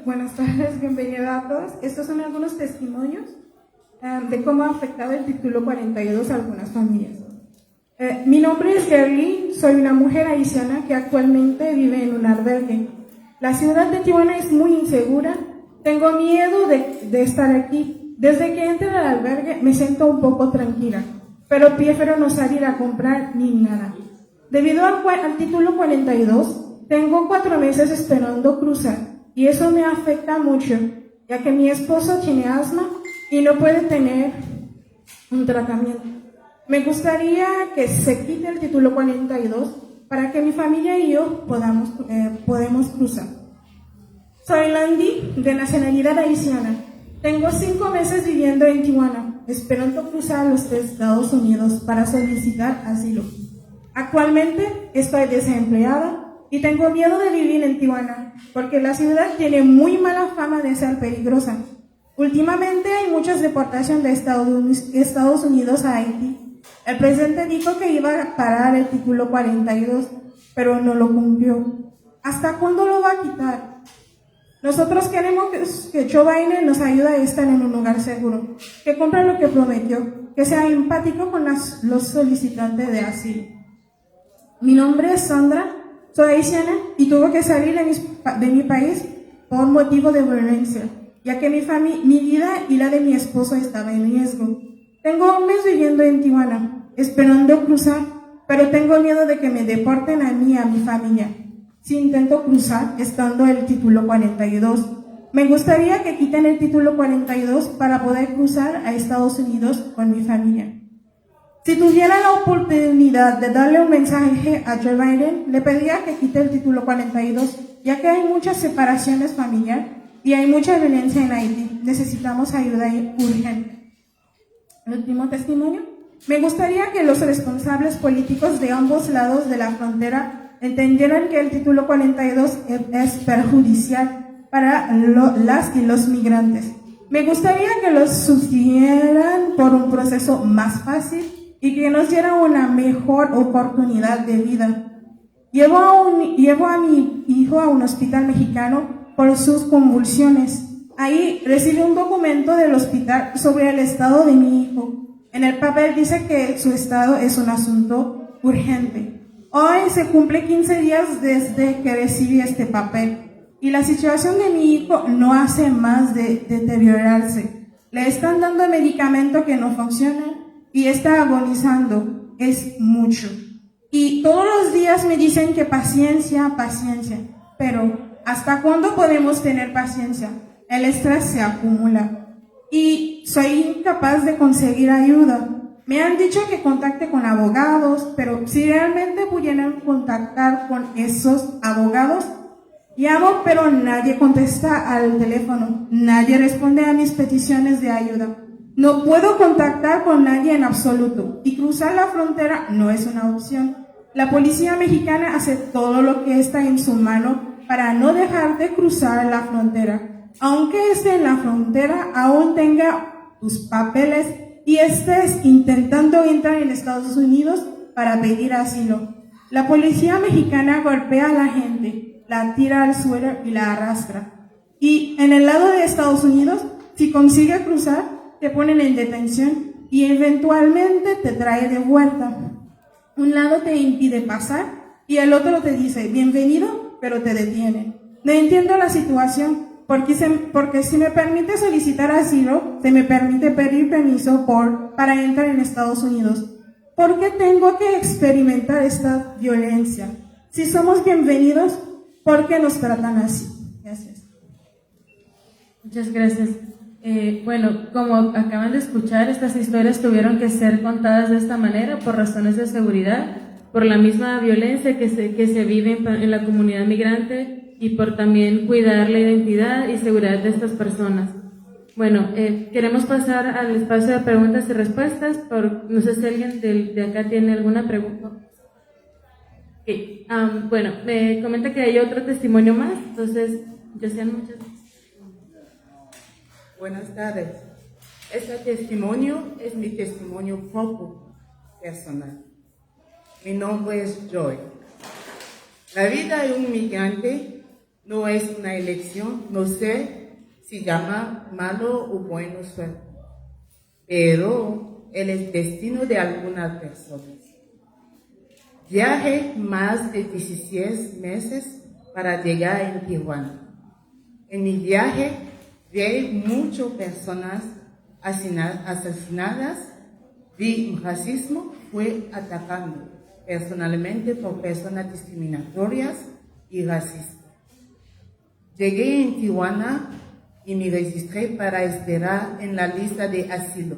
buenas tardes, bienvenidos a todos. Estos son algunos testimonios de cómo ha afectado el título 42 a algunas familias. Mi nombre es Gerly, soy una mujer haitiana que actualmente vive en un albergue. La ciudad de Tijuana es muy insegura, tengo miedo de estar aquí. Desde que entré al albergue me siento un poco tranquila, pero prefiero no salir a comprar ni nada. Debido al título 42, tengo 4 meses esperando cruzar y eso me afecta mucho, ya que mi esposo tiene asma y no puede tener un tratamiento. Me gustaría que se quite el título 42 para que mi familia y yo podamos cruzar. Soy Landy, de nacionalidad haitiana. Tengo 5 meses viviendo en Tijuana, esperando cruzar los Estados Unidos para solicitar asilo. Actualmente estoy desempleada y tengo miedo de vivir en Tijuana, porque la ciudad tiene muy mala fama de ser peligrosa. Últimamente hay muchas deportaciones de Estados Unidos a Haití. El presidente dijo que iba a parar el título 42, pero no lo cumplió. ¿Hasta cuándo lo va a quitar? Nosotros queremos que Joe Biden nos ayude a estar en un lugar seguro, que cumpla lo que prometió, que sea empático con los solicitantes de asilo. Mi nombre es Sandra. Soy haitiana y tuve que salir de mi país por motivo de violencia, ya que mi vida y la de mi esposo estaba en riesgo. Tengo un mes viviendo en Tijuana, esperando cruzar, pero tengo miedo de que me deporten a mí y a mi familia. Si intento cruzar, estando el título 42, me gustaría que quiten el título 42 para poder cruzar a Estados Unidos con mi familia. Si tuviera la oportunidad de darle un mensaje a Joe Biden, le pediría que quite el título 42, ya que hay muchas separaciones familiares y hay mucha violencia en Haití. Necesitamos ayuda urgente. El último testimonio. Me gustaría que los responsables políticos de ambos lados de la frontera entendieran que el título 42 es perjudicial para las y los migrantes. Me gustaría que los sufrieran por un proceso más fácil y que nos diera una mejor oportunidad de vida. Llevo a mi hijo a un hospital mexicano por sus convulsiones. Ahí recibí un documento del hospital sobre el estado de mi hijo. En el papel dice que su estado es un asunto urgente. Hoy se cumple 15 días desde que recibí este papel y la situación de mi hijo no hace más de deteriorarse. Le están dando medicamentos que no funcionan y está agonizando, es mucho. Y todos los días me dicen que paciencia, paciencia. Pero, ¿hasta cuándo podemos tener paciencia? El estrés se acumula. Y soy incapaz de conseguir ayuda. Me han dicho que contacte con abogados, pero si realmente pudieran contactar con esos abogados, llamo, pero nadie contesta al teléfono. Nadie responde a mis peticiones de ayuda. No puedo contactar con nadie en absoluto y cruzar la frontera no es una opción. La policía mexicana hace todo lo que está en su mano para no dejar de cruzar la frontera. Aunque esté en la frontera, aún tenga tus papeles y estés intentando entrar en Estados Unidos para pedir asilo. La policía mexicana golpea a la gente, la tira al suelo y la arrastra. Y en el lado de Estados Unidos, si consigue cruzar, te ponen en detención y eventualmente te trae de vuelta. Un lado te impide pasar y el otro te dice bienvenido, pero te detiene. No entiendo la situación porque si me permite solicitar asilo, se me permite pedir permiso para entrar en Estados Unidos. ¿Por qué tengo que experimentar esta violencia? Si somos bienvenidos, ¿por qué nos tratan así? Gracias. Muchas gracias. Bueno, como acaban de escuchar, estas historias tuvieron que ser contadas de esta manera por razones de seguridad, por la misma violencia que se vive en la comunidad migrante y por también cuidar la identidad y seguridad de estas personas. Bueno, queremos pasar al espacio de preguntas y respuestas. No sé si alguien de acá tiene alguna pregunta. Okay. Bueno, me comenta que hay otro testimonio más, entonces, Josiane, muchas gracias. Buenas tardes. Este testimonio es mi testimonio propio personal. Mi nombre es Joy. La vida de un migrante no es una elección, no sé si llama malo o bueno suerte, pero el destino de algunas personas. Viajé más de 16 meses para llegar a Tijuana. En mi viaje vi muchas personas asesinadas, vi racismo, fue atacando personalmente por personas discriminatorias y racistas. Llegué en Tijuana y me registré para esperar en la lista de asilo.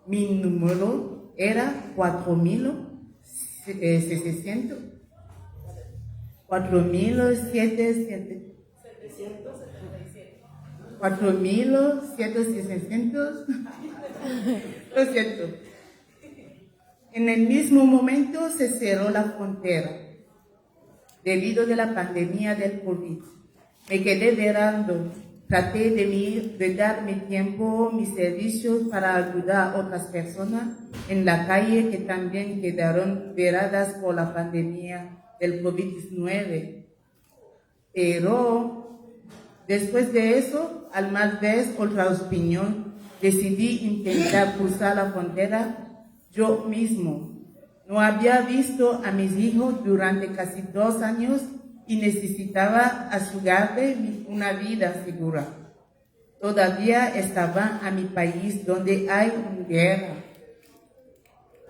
Mi número era 4.700. 4.700. Lo siento. En el mismo momento se cerró la frontera debido a la pandemia del COVID. Me quedé verando, traté de dar mi tiempo, mis servicios para ayudar a otras personas en la calle que también quedaron veradas por la pandemia del COVID-19. Pero después de eso, al más ver otra opinión, decidí intentar cruzar la frontera yo mismo. No había visto a mis hijos durante casi 2 años y necesitaba asegurarme una vida segura. Todavía estaba en mi país donde hay una guerra.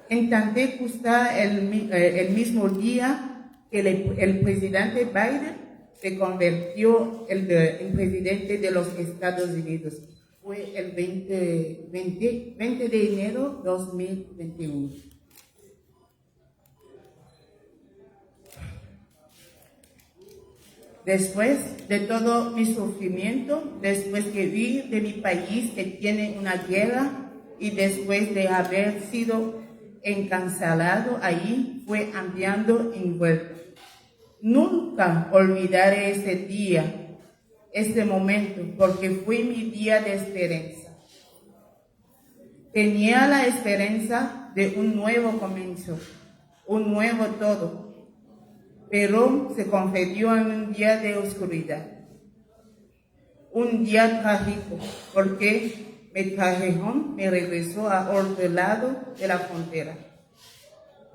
Intenté cruzar el mismo día que el presidente Biden se convirtió en presidente de los Estados Unidos. Fue el 20 de enero de 2021. Después de todo mi sufrimiento, después que vi de mi país que tiene una guerra y después de haber sido encarcelado ahí, fue enviando envuelto. Nunca olvidaré ese día, este momento, porque fue mi día de esperanza. Tenía la esperanza de un nuevo comienzo, un nuevo todo, pero se convirtió en un día de oscuridad. Un día trágico, porque me regresó a otro lado de la frontera.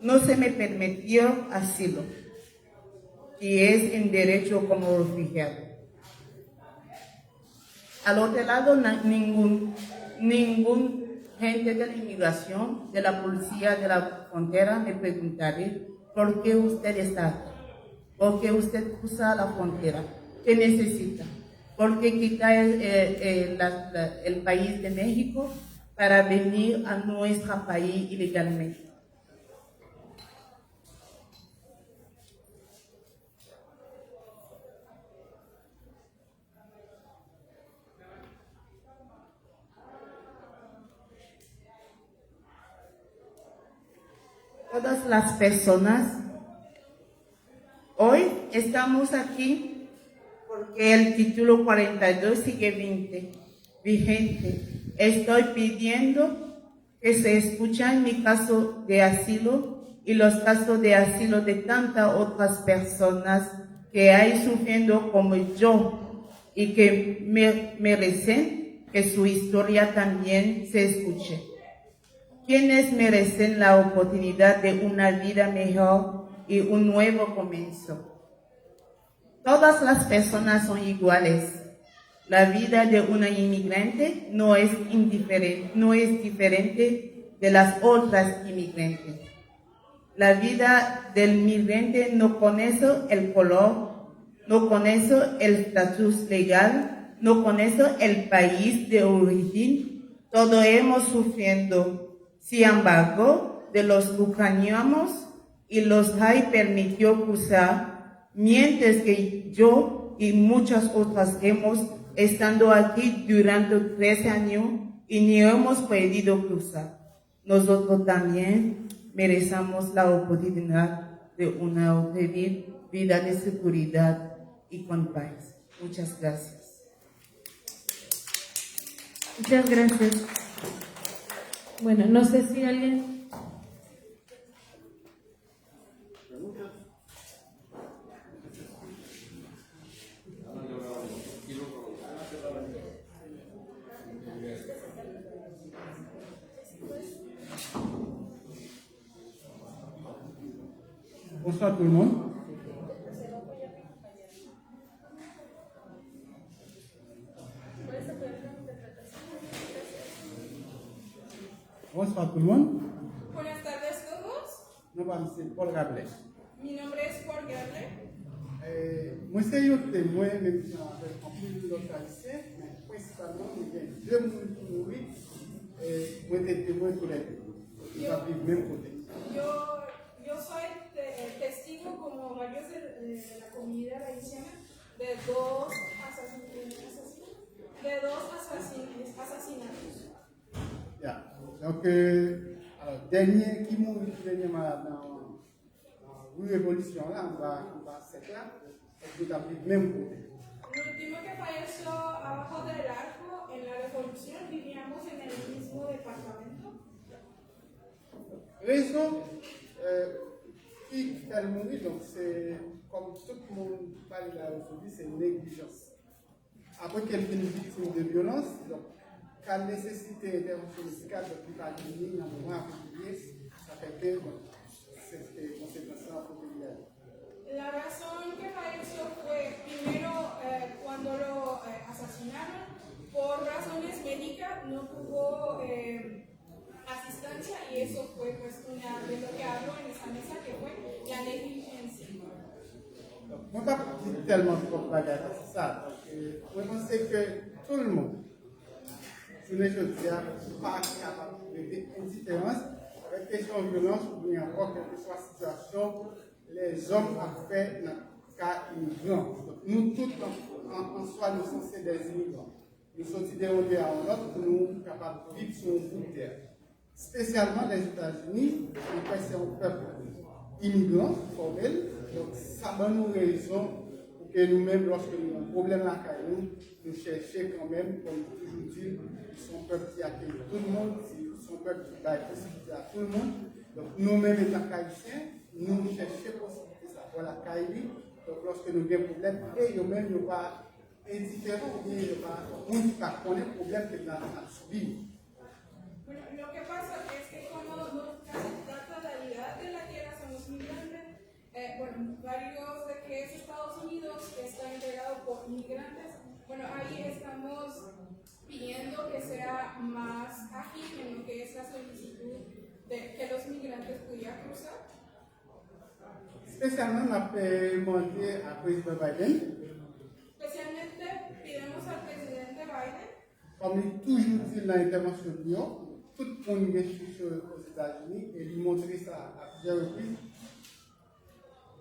No se me permitió asilo, y es en derecho como refugiado. Al otro lado, ningún gente de la inmigración, de la policía de la frontera me preguntaré por qué usted está aquí, por qué usted cruza la frontera, qué necesita, por qué quita el país de México para venir a nuestro país ilegalmente. Todas las personas, hoy estamos aquí porque el título 42 sigue vigente. Estoy pidiendo que se escuchen mi caso de asilo y los casos de asilo de tantas otras personas que hay sufriendo como yo y que merecen que su historia también se escuche. Quienes merecen la oportunidad de una vida mejor y un nuevo comienzo. Todas las personas son iguales. La vida de una inmigrante no es diferente de las otras inmigrantes. La vida del migrante no conoce el color, no conoce el estatus legal, no conoce el país de origen. Todos hemos sufrido. Sin embargo, de los ucranianos y los hay permitió cruzar, mientras que yo y muchas otras hemos estado aquí durante 13 años y ni hemos podido cruzar. Nosotros también merecemos la oportunidad de una vida de seguridad y con paz. Muchas gracias. Muchas gracias. Bueno, no sé si alguien... Bonsoir tout le monde. Bonsoir tout le monde. Buenas tardes a todos. Nous sommes Paul Rabelais. Mi nombre es Paul Gerle. Moi, c'est un témoin, même si on a compris l'autre haïtien, mais principalement, il y a deux personnes qui mourent et moi, j'étais témoin pour les deux. Ils vivent même côté. Yo soy testigo como varios de la comunidad haitiana de dos asesinatos. Yeah. Donc, alors, dernier qui mourut dernièrement dans la révolution, là, on va c'est là, et tout à fait même côté. El último que falleció abajo del arco en la revolución vivíamos en el mismo departamento. Raison qui fait mourir, donc c'est comme tout le monde parle là aujourd'hui, c'est négligence. Après qu'elle est une victime de violence, donc quand nécessité d'intervention médicale, donc il va venir dans le moment approprié, ça fait que cette conséquence-là pour qu'il y ait. La razón que falleció fue primero cuando lo asesinaron por razones médicas, no tuvo asistencia y eso fue pues una de lo que hablo en esa mesa que fue la negligencia. Donc, moi, pas dire tellement de bagarre, c'est ça. Moi, je pense que tout le monde, je ne dis pas capable de faire une différence avec question de violence ou bien encore quelle que soit la situation, les hommes ont fait dans le cas immigrant. Donc, nous tous, en soi, nous sommes des immigrants. Nous sommes d'un lieu à un autre, nous sommes capables de vivre sur un bout de terre. Spécialement les États-Unis, c'est un peuple immigrant, formel, donc ça donne nous raison pour que nous-mêmes, lorsque nous avons un problème à nous cherchons quand même, comme toujours dit, ils sont un peuple qui accueille tout le monde, ils sont un peuple qui donne possibilité à tout le monde. Donc nous-mêmes, étant haïtiens, nous cherchons possibilité de savoir la Kaili. Donc lorsque nous avons un problème, et nous-mêmes, nous ne sommes pas indifférents, ou bien nous ne sommes pas connaître le problème que nous avons subi. Bueno, lo que pasa es que como casi la totalidad de la tierra somos migrantes, bueno, varios de que es Estados Unidos que está integrado por migrantes, bueno, ahí estamos pidiendo que sea más ágil en lo que es la solicitud de que los migrantes pudieran cruzar. Spécialement, on a demandé à président Biden, Especialmente pidemos al presidente Biden, comme il toujours dit dans l'intervention de Lyon, tout le monde est aux États-Unis et lui montrer ça à plusieurs reprises.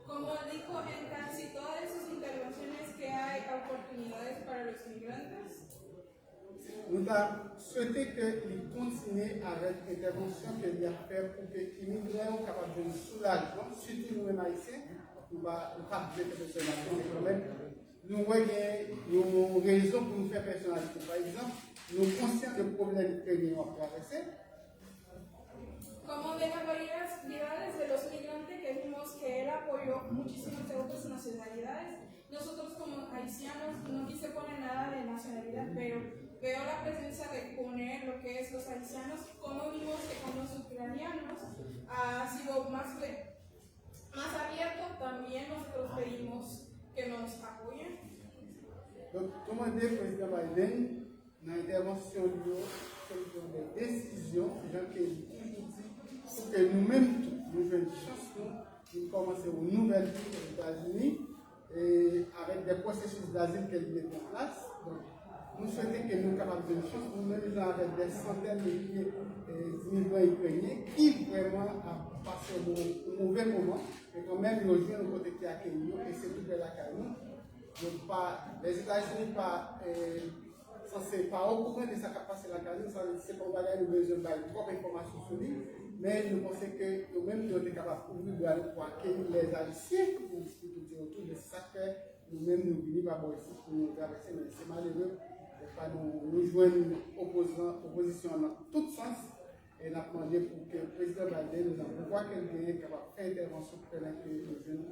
como dijo en casi todas sus intervenciones que hay oportunidades para los migrantes. Nous avons souhaité qu'il continue avec l'intervention qu'il a fait pour que les immigrants soient capables de soulager, surtout nous-mêmes haïtiens, nous ne pouvons pas faire personnalité, mais quand même, nous avons raison pour nous faire personnalité. Par exemple, nous sommes conscients des problèmes que nous avons traversés. Como de las variedades de los migrantes que vimos que él apoyó muchísimas de otras nacionalidades, nosotros como haitianos no quise poner nada de nacionalidad, pero veo la presencia de poner lo que es los haitianos, como vimos que con los ucranianos ha sido más abierto, también nosotros pedimos que nos apoyen. Donc, comment dire, président Biden, dans l'intervention de des décisions, Jean Kelly toujours dit, pour que nous-mêmes, nous jouons une chance, nous commençons une nouvelle vie aux États-Unis, et avec des processus d'asile qu'elle met en place. Donc, nous souhaitons que nous soyons capables de chance, nous-mêmes avec des centaines de milliers d'immigrants ukrainiens qui vraiment ont passé un mauvais moment, mais quand même, ils ont joué un côté qui a accueilli, et c'est tout de la carrière. Donc, les États-Unis pas censés pas au courant de sa capacité de la carrière, c'est pour ça nous besoin de trop d'informations sur lui, mais nous pensons que nous-mêmes nous sommes capables pour accueillir les Haïtiens pour discuter autour de ça que nous-mêmes nous venons par ici pour nous traverser, mais c'est malheureux de ne pas nous joindre une opposition dans tout sens. Et nous avons demandé pour que le président Biden nous envoie quelqu'un capable de faire intervention pour que les jeunes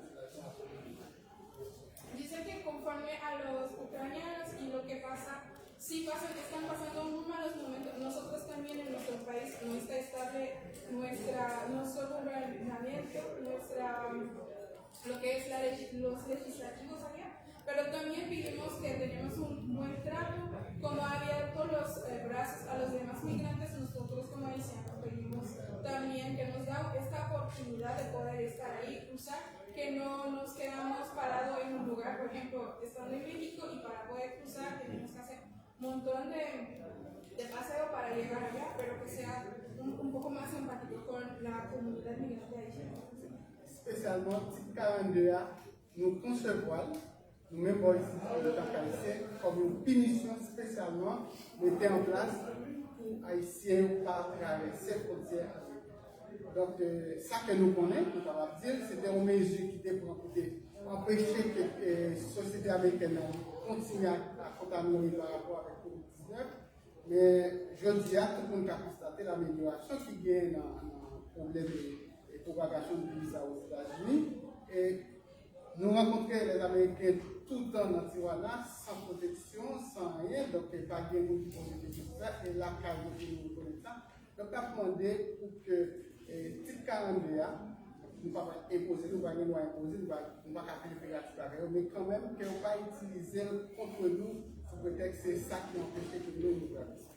Dice que conforme a los ucranianos y lo que pasa, sí están pasando muy malos momentos. Nosotros también en nuestro país no está estable nuestro gobernamiento, nuestra los legislativos allá, pero también vimos que tenemos un buen trato, como ha abierto los brazos a los demás migrantes. Nosotros como haitianos pedimos también que nos da esta oportunidad de poder estar ahí, cruzar, que no nos quedamos parados en un lugar, por ejemplo, estando en México, y para poder cruzar tenemos que hacer un montón de paseo para llegar allá, pero que sea un poco más empático con la comunidad migrante haitiana. Spécialement, petit 42 nous concevoir, nous-mêmes ici, le Haïtien, comme une punition spécialement mettée en place pour Haïtiens ou pas traverser frontières. Donc, ça que nous connaissons, nous allons dire, c'était une mesure qui était pour empêcher que la société américaine continue à contaminer par rapport avec COVID-19. Mais je dis à tout le monde qui a constaté l'amélioration qui vient dans le problème de propagation du virus aux États-Unis. Et nous rencontrons les Américains tout le temps dans Tijuana, sans protection, sans rien, donc pas bien nous qui posent des questions. Et la carte de nous connaît ça. Donc, on a demandé pour que type 42, nous ne pouvons pas imposer, nous ne pouvons pas imposer, nous ne pouvons pas faire le mais quand même, qu'on ne va pas utiliser contre nous pour prétexte que c'est ça qui empêche que nous nous fassons.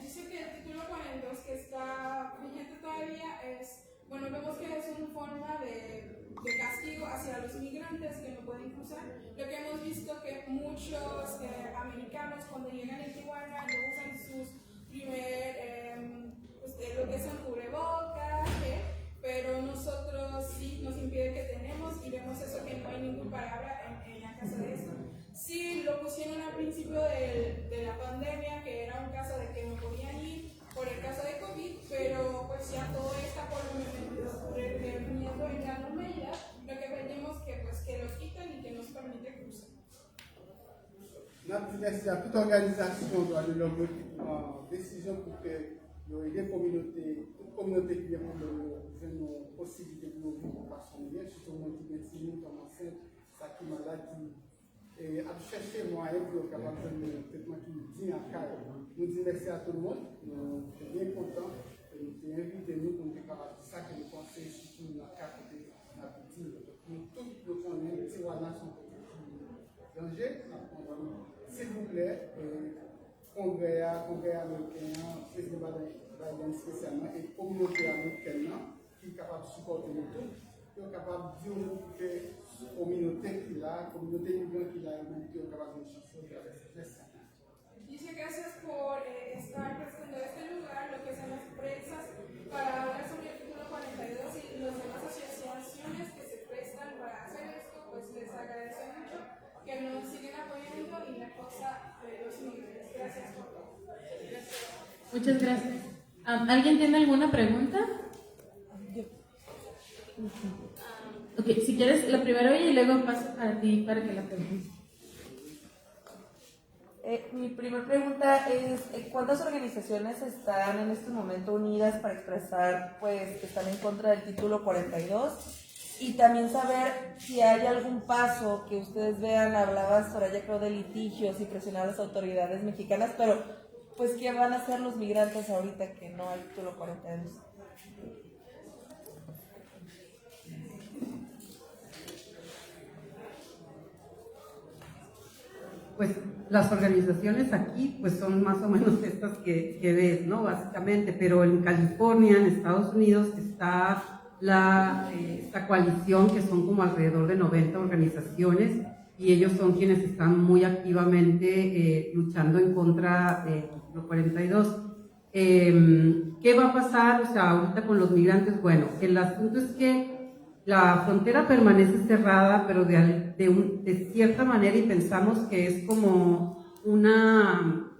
Dice que el título 42 que está vigente todavía es, bueno, vemos que es una forma de castigo hacia los migrantes que no pueden cruzar. Lo que hemos visto que muchos americanos cuando llegan a Tijuana no usan sus lo que son cubrebocas, pero nosotros sí nos impide que tenemos, y vemos eso que no hay ninguna palabra en la casa de eso. Sí lo pusieron al principio de la pandemia, que era un caso de que no podían ir por el caso de COVID, pero pues ya todo está por lo menos reveniendo en la normalidad. Lo que pedimos que pues que lo quiten y que nos permite cruzar. Merci à toute organisation de l'homme qui prend décision pour que les communautés, toute communauté qui est pour une possibilité de vivre de façon bien, surtout les gens qui sont enceintes, ça qui maladie. Et à chercher moyen pour être capable de faire un traitement qui est digne à carré. Nous disons merci à tout le monde, nous sommes bien contents et nous sommes invités nous pour être capables de ça que nous pensons surtout dans la carte de la petite. Nous tous nous connaissons, les Tijuana sont danger. S'il vous plaît, Congrès américain, président Biden spécialement, et communauté américaine qui est capable de supporter nous tous, qui est capable de dire que la communauté qui a, la communauté migrante qui a, qui est capable de chercher avec cette. Dice gracias por estar presentando este lugar, lo que son las presas, para hablar sobre el título 42 y las demás asociaciones que se prestan para hacer esto, pues les agradezco mucho que nos siguen apoyando y la cosa de los migrantes. Gracias por todo. Muchas gracias. ¿Alguien tiene alguna pregunta? Ok, si quieres la primera y luego paso a ti para que la preguntes. Mi primera pregunta es, ¿cuántas organizaciones están en este momento unidas para expresar pues, que están en contra del título 42? Y también saber si hay algún paso que ustedes vean, hablabas Soraya creo de litigios y presionar a las autoridades mexicanas, pero pues ¿qué van a hacer los migrantes ahorita que no hay título 42? Pues las organizaciones aquí pues son más o menos estas que ves, ¿no? Básicamente, pero en California, en Estados Unidos, está esta coalición que son como alrededor de 90 organizaciones y ellos son quienes están muy activamente luchando en contra del título 42. ¿Qué va a pasar? O sea, ahorita con los migrantes, bueno, el asunto es que la frontera permanece cerrada, pero de cierta manera, y pensamos que es como una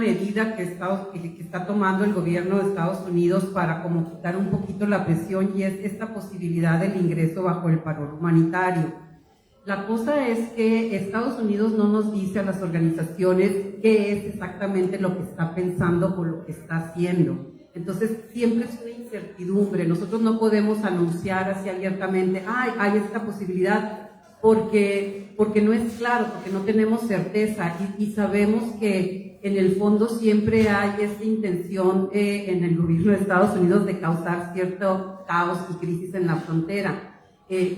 medida que está tomando el gobierno de Estados Unidos para como quitar un poquito la presión, y es esta posibilidad del ingreso bajo el paro humanitario. La cosa es que Estados Unidos no nos dice a las organizaciones qué es exactamente lo que está pensando o lo que está haciendo. Entonces siempre es una incertidumbre. Nosotros no podemos anunciar así abiertamente, hay esta posibilidad, porque no es claro, porque no tenemos certeza y sabemos que en el fondo siempre hay esta intención en el gobierno de Estados Unidos de causar cierto caos y crisis en la frontera.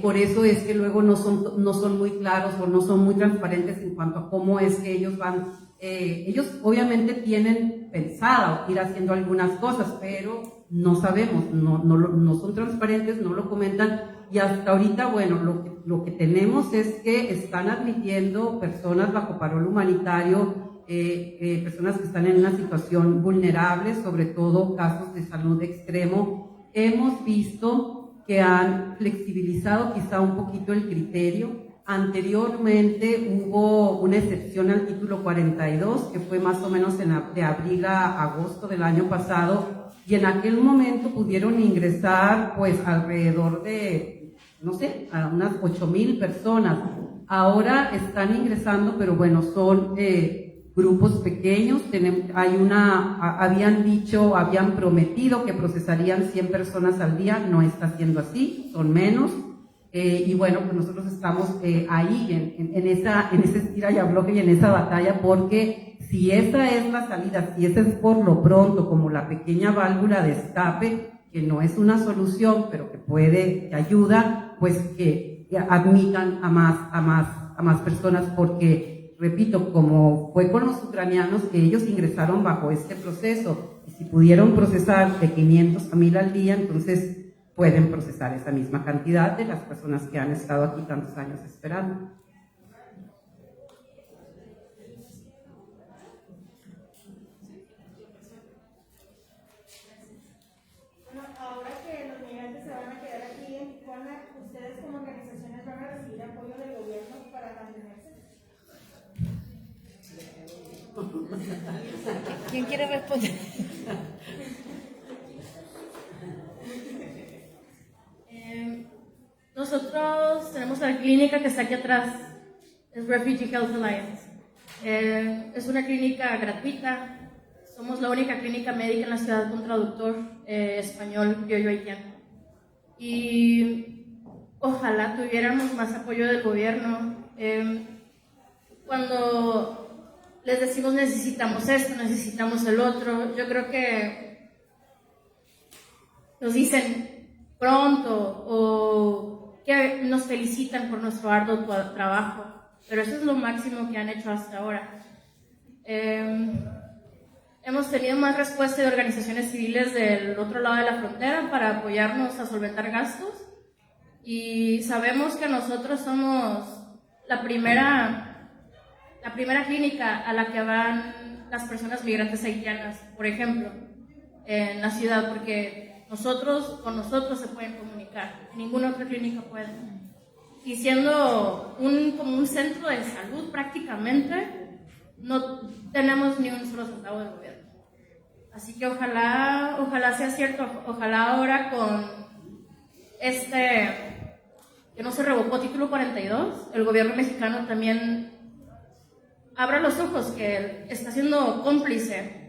Por eso es que luego no son muy claros o no son muy transparentes en cuanto a cómo es que ellos van. Ellos obviamente tienen pensado ir haciendo algunas cosas, pero no sabemos, no son transparentes, no lo comentan, y hasta ahorita, bueno, lo que tenemos es que están admitiendo personas bajo parol humanitario, personas que están en una situación vulnerable, sobre todo casos de salud extremo. Hemos visto que han flexibilizado quizá un poquito el criterio. Anteriormente hubo una excepción al título 42, que fue más o menos de abril a agosto del año pasado, y en aquel momento pudieron ingresar pues alrededor de, no sé, a unas 8,000 personas. Ahora están ingresando, pero bueno, son grupos pequeños. Habían prometido que procesarían 100 personas al día, no está siendo así, son menos. Y bueno, pues nosotros estamos ahí en esa estira y afloje y en esa batalla, porque si esa es la salida, si esa es por lo pronto como la pequeña válvula de escape, que no es una solución, pero que ayuda, pues que admitan a más personas, porque, repito, como fue con los ucranianos, que ellos ingresaron bajo este proceso, y si pudieron procesar de 500 a 1,000 al día, entonces pueden procesar esa misma cantidad de las personas que han estado aquí tantos años esperando. Bueno, ahora que los migrantes se van a quedar aquí en Tijuana, ¿ustedes como organizaciones van a recibir apoyo del gobierno para mantenerse? ¿Quién quiere responder? Nosotros tenemos la clínica que está aquí atrás, es Refugee Health Alliance. Es una clínica gratuita, somos la única clínica médica en la ciudad con traductor español, criollo haitiano. Y ojalá tuviéramos más apoyo del gobierno. Cuando les decimos necesitamos esto, necesitamos el otro, yo creo que nos dicen pronto o que nos felicitan por nuestro arduo trabajo, pero eso es lo máximo que han hecho hasta ahora. Hemos tenido más respuesta de organizaciones civiles del otro lado de la frontera para apoyarnos a solventar gastos, y sabemos que nosotros somos la primera clínica a la que van las personas migrantes haitianas, por ejemplo, en la ciudad, porque con nosotros se pueden comunicar, ninguna otra clínica puede. Y siendo como un centro de salud prácticamente, no tenemos ni un solo centavo del gobierno. Así que ojalá sea cierto, ojalá ahora con que no se revocó título 42, el gobierno mexicano también abra los ojos, que está siendo cómplice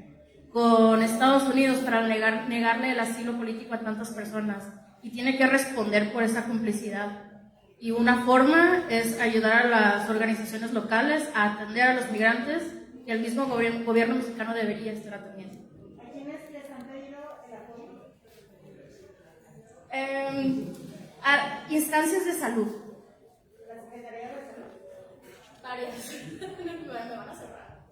con Estados Unidos para negarle el asilo político a tantas personas, y tiene que responder por esa complicidad. Y una forma es ayudar a las organizaciones locales a atender a los migrantes que el mismo gobierno mexicano debería estar atendiendo. ¿A quiénes les han pedido el apoyo? A instancias de salud. ¿La Secretaría de Salud? Varias. Me van a cerrar.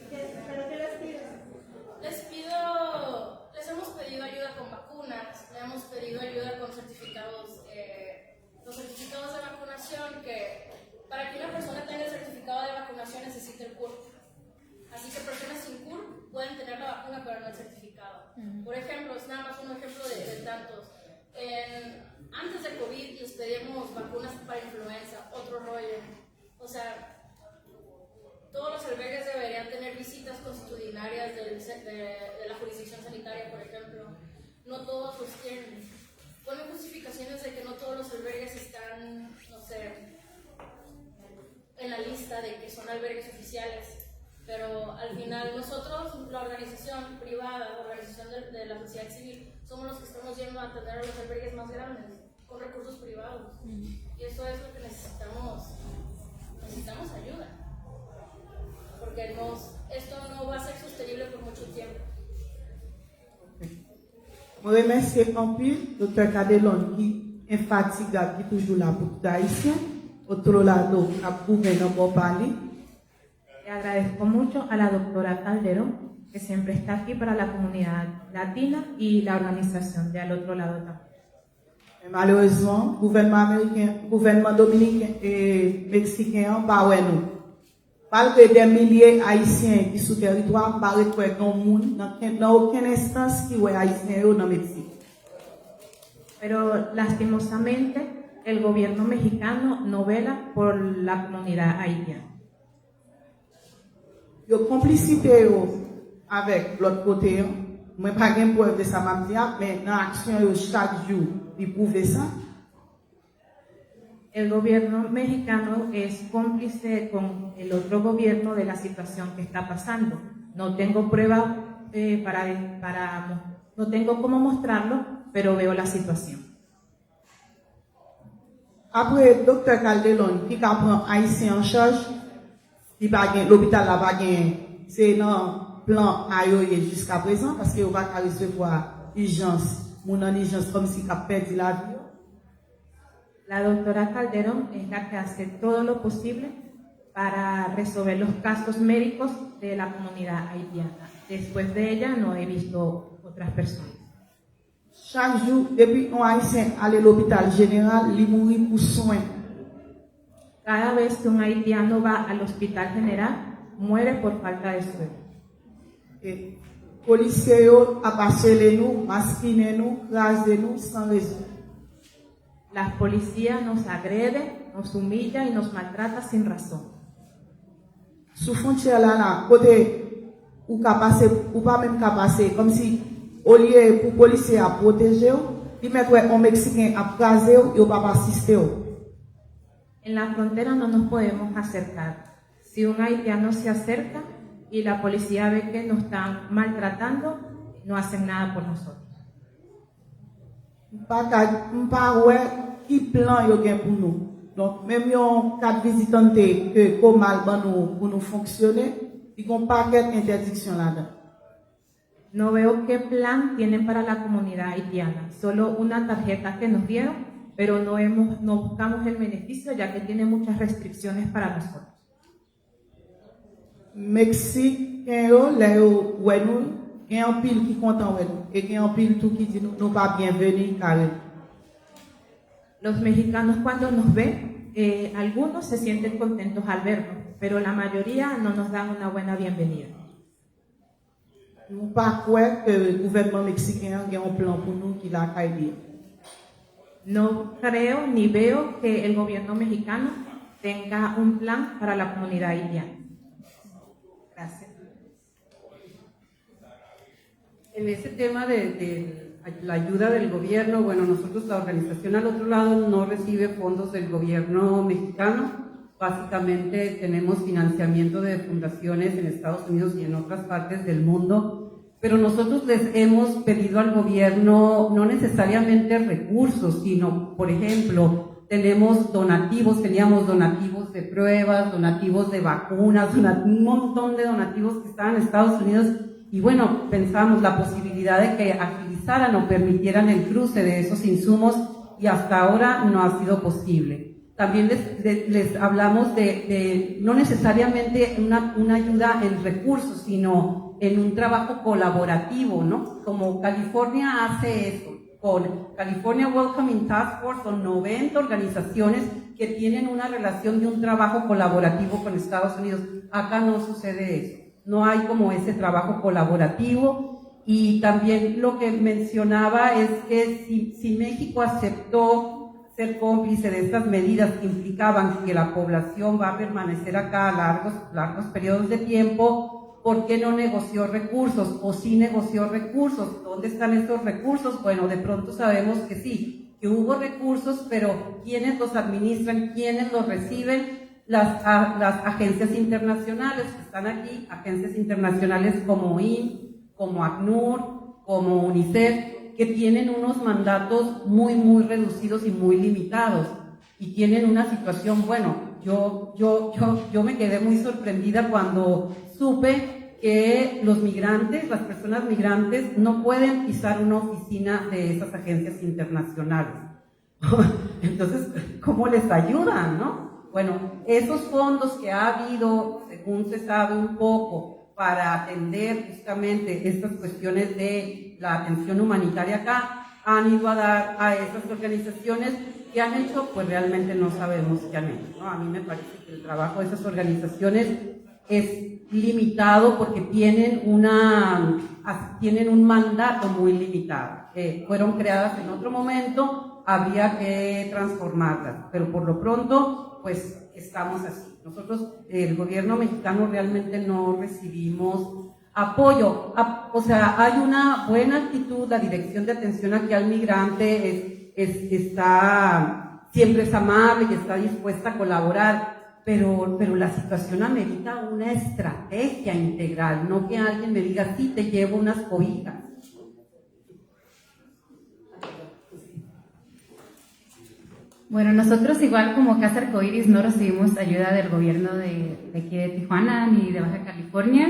¿Pero qué les pides? Les hemos pedido ayuda con vacunas, le hemos pedido ayuda con certificados, los certificados de vacunación, que para que una persona tenga el certificado de vacunación necesita el CURP. Así que personas sin CURP pueden tener la vacuna pero no el certificado. Por ejemplo, es nada más un ejemplo de tantos. Antes de COVID les pedimos vacunas para influenza, otro rollo. O sea, todos los albergues deberían tener visitas constitucionarias de la jurisdicción sanitaria, por ejemplo. No todos los tienen. Ponen justificaciones de que no todos los albergues están, no sé, en la lista de que son albergues oficiales. Pero al final nosotros, la organización privada, la organización de la sociedad civil, somos los que estamos yendo a atender a los albergues más grandes, con recursos privados. Y eso es lo que necesitamos ayuda. Porque esto no va a ser sostenible por mucho tiempo. Je remercie en pile Dr. Cadelon qui infatigable qui toujours là pour tout haïtien. Otro lado, a gouvernement parler. Le agradezco mucho a la doctora Calderón, que siempre está aquí para la comunidad latina y la organización de Al Otro Lado también. Malheureusement, gouvernement américain, gouvernement dominicain et mexicain, pas ouais nous. Malgré des milliers haïtiens qui sont sur le territoire, pas retrouver dans le monde, dans aucune instance qui est haïtien dans le Mexique. Pero lastimosamente, el gobierno mexicano no vela por la comunidad haitiana. Yo complicité avec l'autre côté, moi pas de preuve de ça m'a dit, mais dans l'action chaque jour, ils prouvent ça. El gobierno mexicano es cómplice con el otro gobierno de la situación que está pasando. No tengo prueba no tengo cómo mostrarlo, pero veo la situación. Après, le docteur Calderón, qui prend haïtien en charge, l'hôpital là pas gagné, c'est dans le plan AOE jusqu'à présent, parce qu'on va recevoir urgence, mon en urgence comme si on a perdu la vie. La doctora Calderón es la que hace todo lo posible para resolver los casos médicos de la comunidad haitiana. Después de ella no he visto otras personas. Chaque jour, depuis un haïtien allait à l'hôpital général, il mourit pour soins. Cada vez que un haitiano va al hospital general, muere por falta de suero. Les policiers ont passé nous, masqué nous, crasé nous sans raison. Las policías nos agreden, nos humilla y nos maltrata sin razón. Sous frontière là, côté ou ka passer ou pas même ka passer, comme si au lieu pour policier à protéger, ils mettent un Mexicain à craser ou pas assister. En la frontera no nos podemos acercar. Si un haitiano se acerca y la policía ve que nos están maltratando, no hacen nada por nosotros. Pas ouais qui plan yo gen pour nous. Donc même yon quatre visitante que comment pour nous fonctionner, ils ont pas quelle interdiction là-dedans. No veo qué plan tienen para la comunidad haitiana. Solo una tarjeta que nos dieron, pero no buscamos el beneficio ya que tiene muchas restricciones para nosotros. Mexique, nous il y a un pile qui content et il y a un pile tout qui dit nous pas bienvenue carré. Los mexicanos cuando nos ven, algunos se sienten contentos al vernos, pero la mayoría no nos dan una buena bienvenida. Nous pas croire que le gouvernement mexicain a un plan pour nous qui l'a caillé. No creo ni veo que el gobierno mexicano tenga un plan para la comunidad haitiana. Gracias. En ese tema de la ayuda del gobierno, bueno, nosotros, la organización Al Otro Lado, no recibe fondos del gobierno mexicano. Básicamente tenemos financiamiento de fundaciones en Estados Unidos y en otras partes del mundo, pero nosotros les hemos pedido al gobierno no necesariamente recursos, sino, por ejemplo, teníamos donativos de pruebas, donativos de vacunas, un montón de donativos que estaban en Estados Unidos. Y bueno, pensamos la posibilidad de que agilizaran o permitieran el cruce de esos insumos y hasta ahora no ha sido posible. También les hablamos de no necesariamente una ayuda en recursos, sino en un trabajo colaborativo, ¿no? Como California hace eso, con California Welcoming Task Force, son 90 organizaciones que tienen una relación de un trabajo colaborativo con Estados Unidos. Acá no sucede eso. No hay como ese trabajo colaborativo. Y también lo que mencionaba es que si México aceptó ser cómplice de estas medidas que implicaban que la población va a permanecer acá a largos periodos de tiempo, ¿por qué no negoció recursos? ¿O sí negoció recursos? ¿Dónde están estos recursos? Bueno, de pronto sabemos que sí, que hubo recursos, pero ¿quiénes los administran? ¿Quiénes los reciben? Las agencias internacionales que están aquí, agencias internacionales como OIM, como ACNUR, como UNICEF, que tienen unos mandatos muy reducidos y muy limitados, y tienen una situación, bueno, yo me quedé muy sorprendida cuando supe que los migrantes, las personas migrantes, no pueden pisar una oficina de esas agencias internacionales. Entonces, ¿cómo les ayudan, no? Bueno, esos fondos que ha habido, según se sabe un poco, para atender justamente estas cuestiones de la atención humanitaria acá, han ido a dar a esas organizaciones que han hecho, pues realmente no sabemos qué han hecho, ¿no? A mí me parece que el trabajo de esas organizaciones es limitado porque tienen un mandato muy limitado. Fueron creadas en otro momento, habría que transformarlas, pero por lo pronto, pues estamos así. Nosotros, el gobierno mexicano, realmente no recibimos apoyo. O sea, hay una buena actitud, la Dirección de Atención aquí al Migrante siempre es amable y está dispuesta a colaborar, pero la situación amerita una estrategia integral, no que alguien me diga, sí, te llevo unas cobijas. Bueno, nosotros igual como Casa Arcoíris no recibimos ayuda del gobierno de aquí de Tijuana ni de Baja California,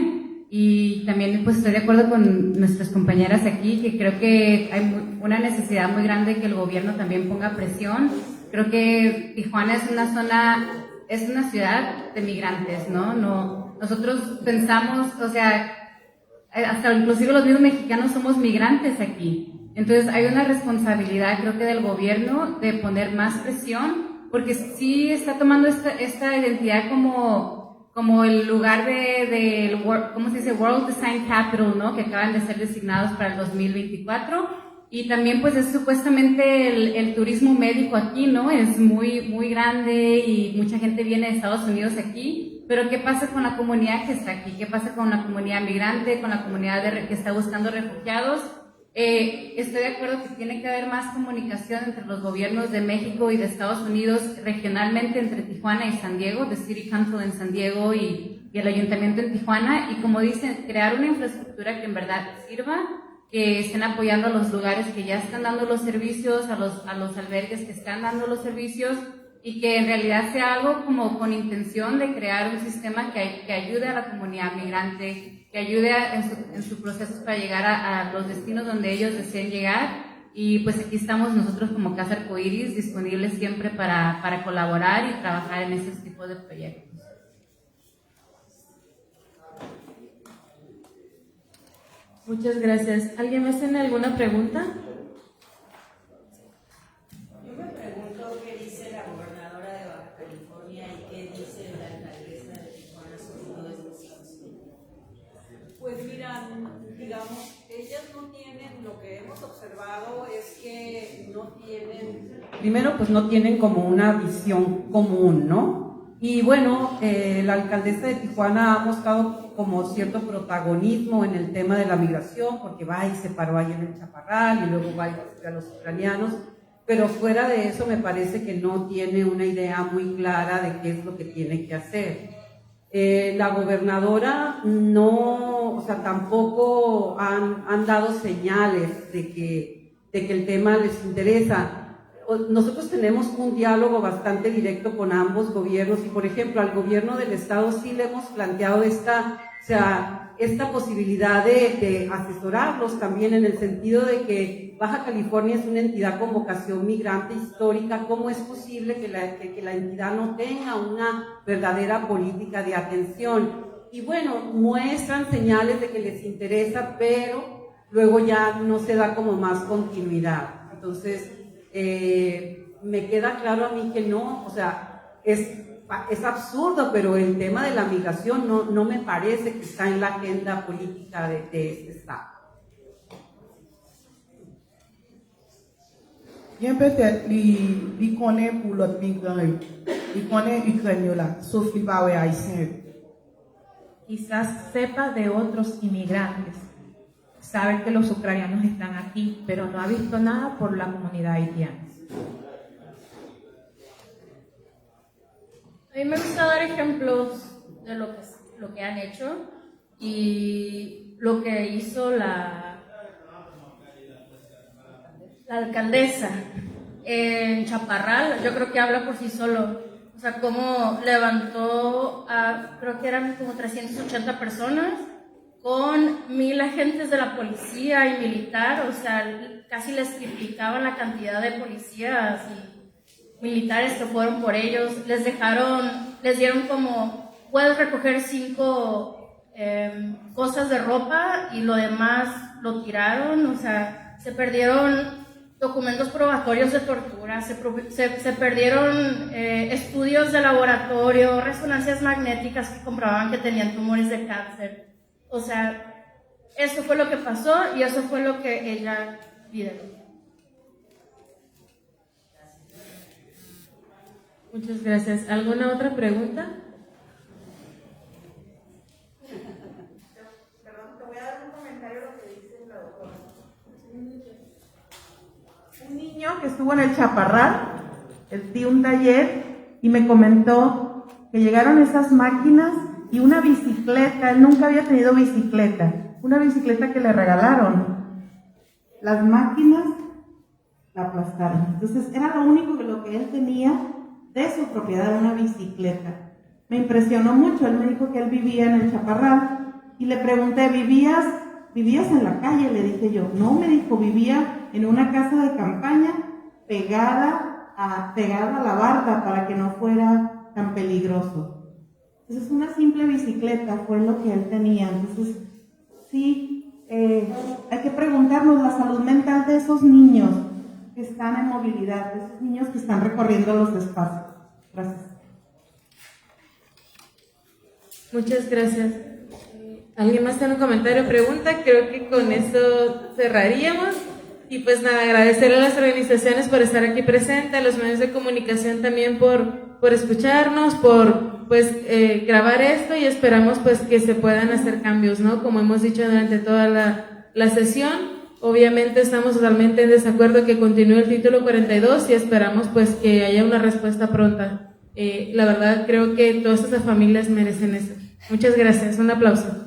y también pues estoy de acuerdo con nuestras compañeras aquí que creo que hay una necesidad muy grande que el gobierno también ponga presión. Creo que Tijuana es una ciudad de migrantes, ¿no? Nosotros pensamos, o sea, hasta inclusive los mismos mexicanos somos migrantes aquí. Entonces hay una responsabilidad, creo que del gobierno, de poner más presión, porque sí está tomando esta identidad como el lugar de ¿cómo se dice? World Design Capital, ¿no? Que acaban de ser designados para el 2024. Y también pues es supuestamente el turismo médico aquí, ¿no? Es muy, muy grande y mucha gente viene de Estados Unidos aquí. Pero ¿qué pasa con la comunidad que está aquí? ¿Qué pasa con la comunidad migrante, con la comunidad que está buscando refugiados? Estoy de acuerdo que tiene que haber más comunicación entre los gobiernos de México y de Estados Unidos regionalmente entre Tijuana y San Diego, the City Council en San Diego y el Ayuntamiento en Tijuana, y como dicen, crear una infraestructura que en verdad sirva, que estén apoyando a los lugares que ya están dando los servicios, a los albergues que están dando los servicios, y que en realidad sea algo como con intención de crear un sistema que ayude a la comunidad migrante, que ayude en sus procesos para llegar a los destinos donde ellos deseen llegar. Y pues aquí estamos nosotros como Casa Arcoíris disponibles siempre para colaborar y trabajar en ese tipo de proyectos. Muchas gracias. ¿Alguien más tiene alguna pregunta? Yo me pregunto qué dice la gobernadora de Baja California y qué dice la alcaldesa de Tijuana sobre todo este asunto. Pues mira, digamos, ellas no tienen, lo que hemos observado es que no tienen... Primero, pues no tienen como una visión común, ¿no? Y bueno, la alcaldesa de Tijuana ha mostrado como cierto protagonismo en el tema de la migración, porque va y se paró ahí en el Chaparral y luego va y a los ucranianos, pero fuera de eso me parece que no tiene una idea muy clara de qué es lo que tiene que hacer. La gobernadora no, o sea, tampoco han dado señales de que el tema les interesa. Nosotros tenemos un diálogo bastante directo con ambos gobiernos y, por ejemplo, al gobierno del estado sí le hemos planteado esta posibilidad de asesorarlos también, en el sentido de que Baja California es una entidad con vocación migrante histórica. ¿Cómo es posible que la entidad no tenga una verdadera política de atención? Y bueno, muestran señales de que les interesa, pero luego ya no se da como más continuidad. Entonces, me queda claro a mí que no, o sea, es absurdo, pero el tema de la migración no me parece que está en la agenda política de este Estado. Bien, peut-être, il connaît pour l'autre migrant, il connaît Ukrainien là, sauf qu'il parle haïtien. Quizás sepa de otros inmigrantes, sabe que los ucranianos están aquí, pero no ha visto nada por la comunidad haitiana. A mí me gusta dar ejemplos de lo que han hecho y lo que hizo la alcaldesa en Chaparral. Yo creo que habla por sí solo. O sea, cómo levantó creo que eran como 380 personas con 1000 agentes de la policía y militar. O sea, casi les triplicaban la cantidad de policías y militares que fueron por ellos. Les dieron como, puedes recoger 5 cosas de ropa y lo demás lo tiraron. O sea, se perdieron documentos probatorios de tortura, se perdieron estudios de laboratorio, resonancias magnéticas que comprobaban que tenían tumores de cáncer. O sea, eso fue lo que pasó y eso fue lo que ella lideró. Muchas gracias. ¿Alguna otra pregunta? Perdón, te voy a dar un comentario a lo que dice la doctora. Un niño que estuvo en el Chaparral, di un taller y me comentó que llegaron esas máquinas y una bicicleta. Él nunca había tenido bicicleta, una bicicleta que le regalaron. Las máquinas la aplastaron. Entonces era lo único que él tenía de su propiedad, una bicicleta. Me impresionó mucho. Él me dijo que él vivía en el Chaparral y le pregunté, ¿vivías en la calle? Le dije yo. No, me dijo, vivía en una casa de campaña pegada a la barda para que no fuera tan peligroso. Entonces una simple bicicleta fue lo que él tenía. Entonces sí, hay que preguntarnos la salud mental de esos niños que están en movilidad, de esos niños que están recorriendo los espacios. Gracias. Muchas gracias. ¿Alguien más tiene un comentario o pregunta? Creo que con eso cerraríamos. Y pues nada, agradecerle a las organizaciones por estar aquí presentes, a los medios de comunicación también por escucharnos, por grabar esto, y esperamos pues que se puedan hacer cambios, ¿no? Como hemos dicho durante toda la sesión. Obviamente estamos totalmente en desacuerdo que continúe el título 42 y esperamos pues que haya una respuesta pronta. La verdad creo que todas estas familias merecen eso. Muchas gracias. Un aplauso.